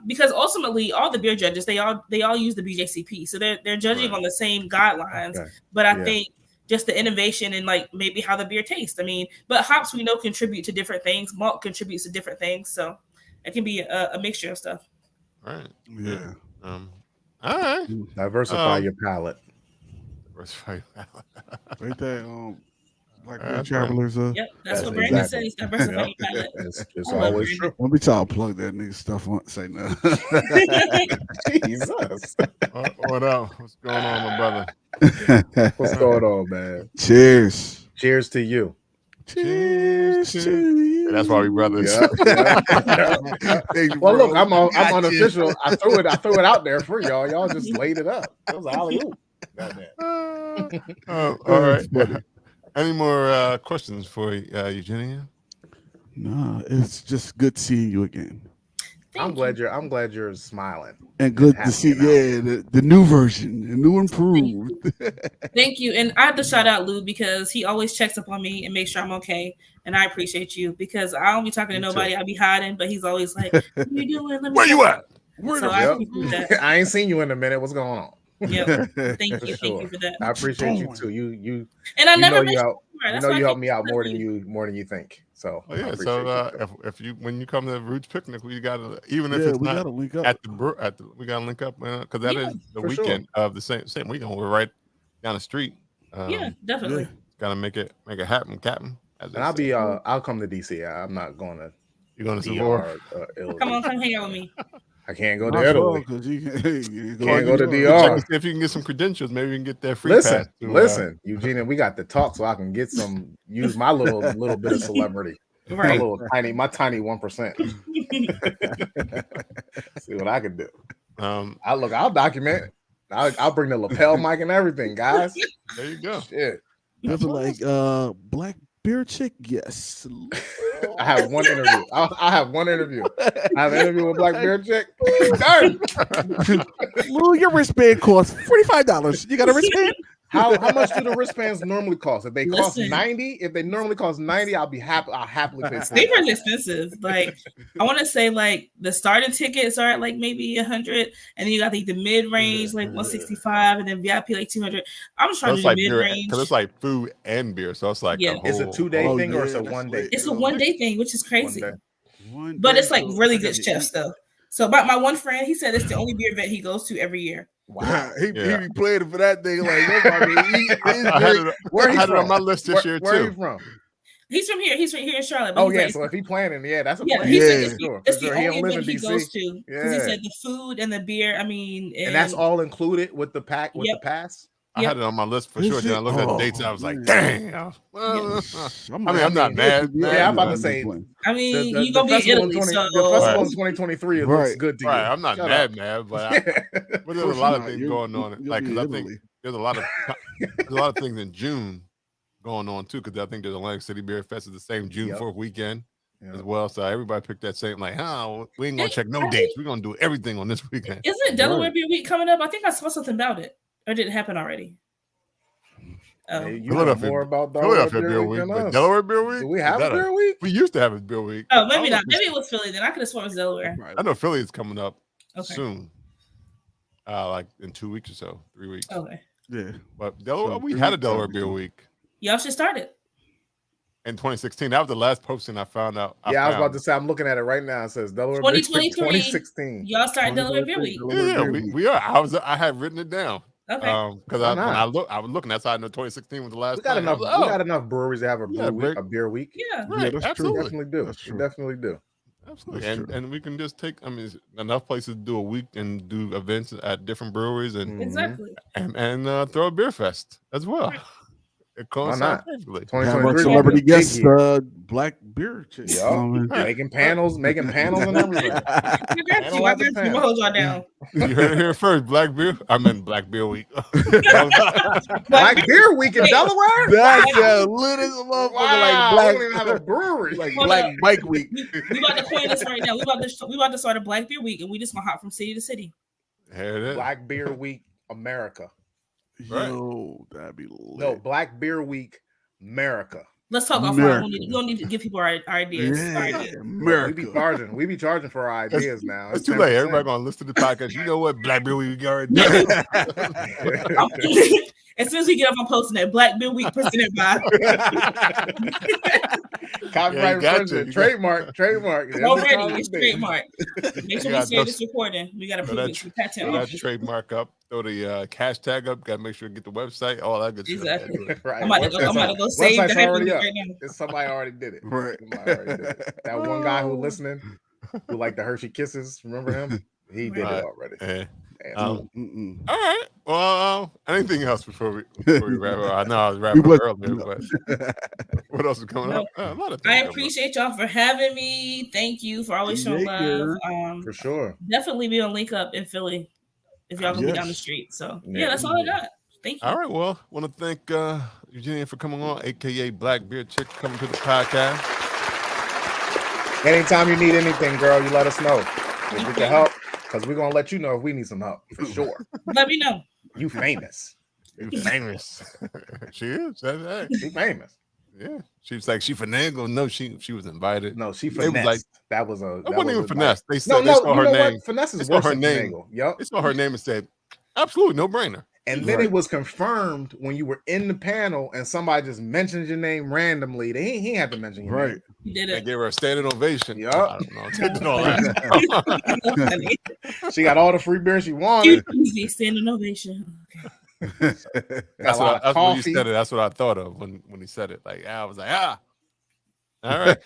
because ultimately all the beer judges they all use the BJCP, so they're judging on the same guidelines. But I think just the innovation and like maybe how the beer tastes. But hops we know contribute to different things. Malt contributes to different things. So it can be a mixture of stuff. Right. Yeah. All right. Diversify your palate. Right there. Like Beer Travelers. Yep, that's what Brandon says. Diversify your palate. It's always true. Don't be trying to plug that nigga stuff on. Say no. Jesus. What up? What's going on, my brother? What's going on, man? Cheers. Cheers to you. Cheers to you. That's why we brothers. Yeah. Well, look, I'm unofficial. I threw it out there for y'all. Y'all just laid it up. It was a alley-oop. All right. Any more questions for Eugenia? No, it's just good seeing you again. I'm glad you're smiling. And good to see, the new version, the new improved. Thank you. And I have to shout out Lou because he always checks up on me and makes sure I'm okay. And I appreciate you because I don't be talking to nobody. I'll be hiding, but he's always like, what are you doing? Where you at? I ain't seen you in a minute. What's going on? Yep. Thank you. Thank you for that. I appreciate you too. You and I never you help me out more than you think. So if you when you come to the Roots picnic, we gotta if it's not link up. We gotta link up because that is the weekend of the same weekend. We're right down the street. Definitely. Gotta make it happen, Captain. And I'll come to DC. I'm not going to. You're going to Savor? Come hang out with me. I can't go to Italy. Can't go to DR. If you can get some credentials, maybe you can get that free pass. Listen, Eugenia, we got to talk so I can get use my little bit of celebrity. Right. My tiny 1%. See what I can do. I'll document. I'll bring the lapel mic and everything, guys. There you go. Shit. That's like black beer chick. Yes. I have one interview. I have one interview. I have an interview with Black Bear Chick. Done. Lou, your wristband costs $45. You got a wristband? How much do the wristbands normally cost? If they cost $90, if they normally cost $90, I'll happily pay. Sneakers expensive. Like I want to say, like the starting tickets are at like maybe 100, and then you got the mid range like 165, and then VIP like 200. I'm just trying to do mid range because it's like food and beer, so it's like it's a 2-day thing or it's a 1 day. It's a 1 day thing, which is crazy. But it's like really good chefs though. So, about my one friend, he said it's the only beer event he goes to every year. Wow, he be playing for that thing like nobody. Where he had from? it on my list this year Where too. He from? He's from here. He's right here in Charlotte. Oh yeah, so if he planning, that's a plan. He said it's the only event he goes to because he said the food and the beer. I mean, and that's all included with the pack with the pass. I had it on my list for sure. Then I looked at the dates. I was like, "Damn!" Well, I'm not mad. Yeah, I'm about to say. I mean, you gonna be in Italy, the festival in 2023. It looks good to you. I'm not mad, but there's a lot of things going on. Like, because I think there's a lot of things in June going on too. Because I think there's Atlantic City Beer Fest is the same June 4th weekend as well. So everybody picked that same like, we ain't gonna check no dates. We're gonna do everything on this weekend. Isn't Delaware Beer Week coming up? I think I saw something about it. Or did it happen already? Hey, you know more about Delaware Beer Week than us. Delaware Beer Week? Do we have a beer week? We used to have a beer week. Oh, maybe not. Maybe it was Philly then. I could have sworn it was Delaware. I know Philly is coming up soon. Like in 2 weeks or so, 3 weeks. Okay. Yeah. But Delaware, we had a Delaware Beer Week. Y'all should start it. In 2016. That was the last posting I found out. I was about to say, I'm looking at it right now. It says Delaware 2016. Y'all start Delaware Beer Week. Yeah, we are. I had written it down. Okay. Because when I was looking, that's how I know 2016 was the last time. We got enough breweries to have a beer week. Yeah, right. Absolutely. We definitely do. Absolutely. And we can just take, enough places to do a week and do events at different breweries and throw a beer fest as well. Right. It coincides perfectly. 2023 celebrity guests, black beer chicks. Making panels and everything. We'll hold y'all down. You heard it here first. Black beer. I meant Black Beer Week. Black Beer Week in Delaware. That's lit as a motherfucker. Wow, like black. We don't even have a brewery. Like Black Bike Week. We about to coin this right now. We about to start a Black Beer Week, and we just gonna hop from city to city. Here it is. Black Beer Week America. Yo, that'd be lit. No, Black Beer Week America. Let's talk offline. We don't need to give people our ideas. America. We be charging for our ideas now. It's too late. Everybody gonna listen to the podcast. You know what? Black Beer Week already. As soon as we get up, I'm posting that Black Beer Week presented by. Copyright infringement. Trademark. Already, it's trademark. Make sure we say this recording. We got to prove it. Patent that trademark up. Throw the hashtag up. Got to make sure to get the website. All that good stuff. Exactly. Right. I'm about to go save that already up. Somebody already did it. Right. That one guy who listening, who liked the Hershey Kisses. Remember him? He did it already. All right. Well, anything else before we wrap up? I know I was wrapping up earlier, but what else is coming up? A lot of things. I appreciate y'all for having me. Thank you for always showing love. For sure. Definitely be on Link Up in Philly if y'all gonna be down the street. So that's all I got. Thank you. All right. Well, want to thank Eugenia for coming on, aka Black Beer Chick, coming to the podcast. Anytime you need anything, girl, you let us know. If we can help. Because we're going to let you know if we need some help, for sure. Let me know. You famous. You famous. She is. She famous. Yeah. She was like, she finagled. No, she was invited. No, she finessed. Like, that was a... It wasn't even finesse. They saw her name. What? Finesse is worse than name. Yep. They saw her name and said, absolutely, no brainer. And then it was confirmed when you were in the panel and somebody just mentioned your name randomly. He ain't have to mention your name. He did it. They gave her a standing ovation. Yep. I don't know. Did all that. She got all the free beer she wanted. Easy standing ovation. Okay. That's when you said it. That's what I thought of when he said it. Like I was like, All right.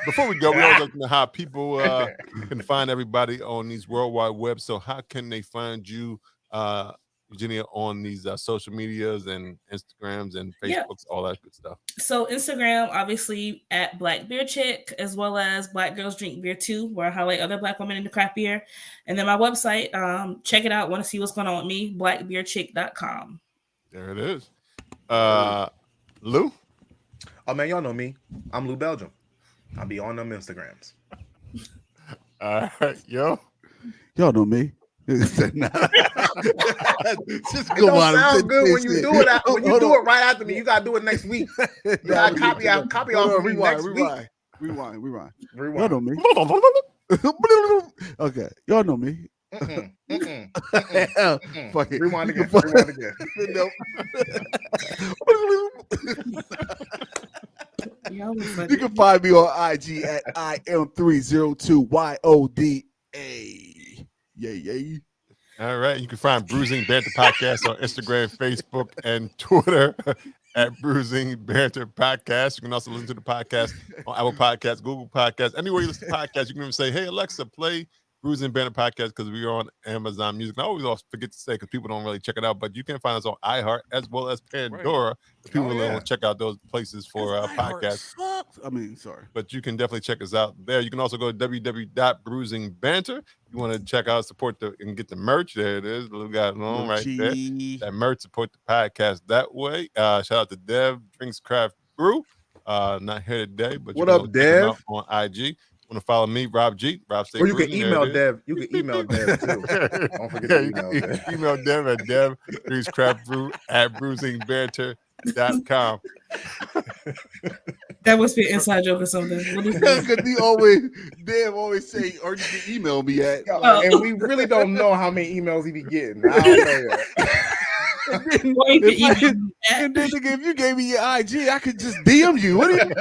Before we go, we always like to know how people can find everybody on these worldwide webs. So how can they find you, Eugenia, on these social medias and Instagrams and Facebooks, all that good stuff? So Instagram, obviously at Black Beer Chick, as well as Black Girls Drink Beer Too, where I highlight other Black women into craft beer. And then my website, check it out. Want to see what's going on with me? blackbeerchick.com. There it is. Lou? Oh man, y'all know me. I'm Lou Belgium. I'll be on them Instagrams. All right, yo. Y'all know me. Just go on. Sound good when you do it. When you do it right after me, you gotta do it next week. You gotta copy off of me next week. Rewind. Y'all know me. Okay, y'all know me. Fuck it. Rewind again. Nope. You can find me on IG at IM302YOD. Hey, yay. All right. You can find Bruising Banter Podcast on Instagram, Facebook, and Twitter at Bruising Banter Podcast. You can also listen to the podcast on Apple Podcasts, Google Podcasts, anywhere you listen to podcasts. You can even say, hey, Alexa, play Bruising Banter Podcast, because we are on Amazon Music. And I always forget to say, because people don't really check it out, but you can find us on iHeart as well as Pandora. Right. People will check out those places for podcasts. Sorry. But you can definitely check us out there. You can also go to www.bruisingbanter. You want to check out, support and get the merch. There it is. We got it on right there. That merch, support the podcast that way. Shout out to Dev, Drinks Craft Brew. Not here today, but what up, Dev? On IG. Want to follow me, Rob G. Rob Stay Or you can email Dev. You can email Dev too. Don't forget to email Dev. Email Dev at devdrinkscraftbrew@bruisingbanter.com. That must be an inside joke or something. Because Dev always say, or you can email me at. And we really don't know how many emails he be getting. I don't know yet. And then if you gave me your IG, I could just DM you. What do you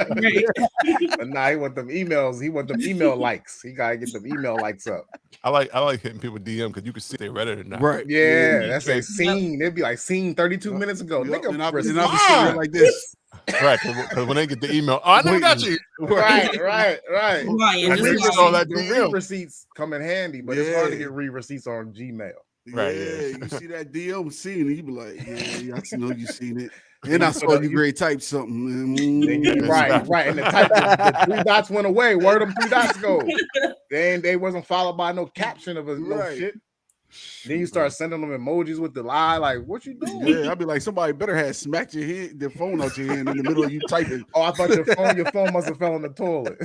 But nah, he want them emails. He want them email likes. He gotta get them email likes up. I like hitting people DM because you can see if they read it or not. Right. Yeah, that's a scene. It'd be like scene 32 minutes ago. Yep. Nigga, and I'll be sitting there like this. Right, because when they get the email, I never got you. Right. The receipts come in handy, but it's hard to get receipts on Gmail. Right, you see that DM scene, and you be like, yeah, I know you seen it. And I saw you great type something. Right. And the 3 dots went away. Where them 3 dots go? They wasn't followed by no caption of no shit. Then you start sending them emojis with the lie, like, what you doing? Yeah, I'd be like, somebody better have smacked their phone out your hand in the middle of you typing. Oh, I thought your phone must have fell in the toilet.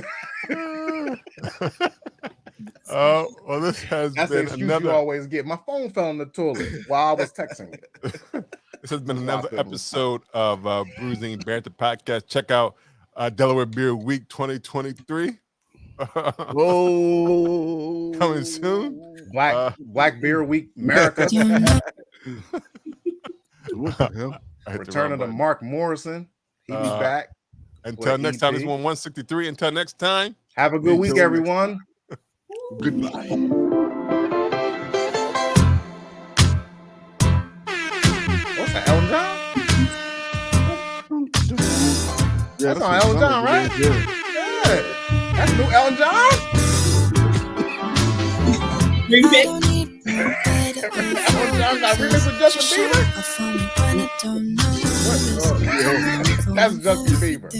Oh, well, this has That's been the excuse another. You always get. My phone fell in the toilet while I was texting it. This has been another episode of Bruising Banter Podcast. Check out Delaware Beer Week 2023. Whoa, coming soon. Black Beer Week, America. What the hell? Returning to Mark Morrison. He'll be back. Until next time, this is 163. Until next time, have a good week, everyone. Goodbye. What's that, Elton John? Yeah, that's on Elton John, right? Yeah. That's new Elton John? Remix. Elton John got remix with Justin Bieber? That's Justin Bieber.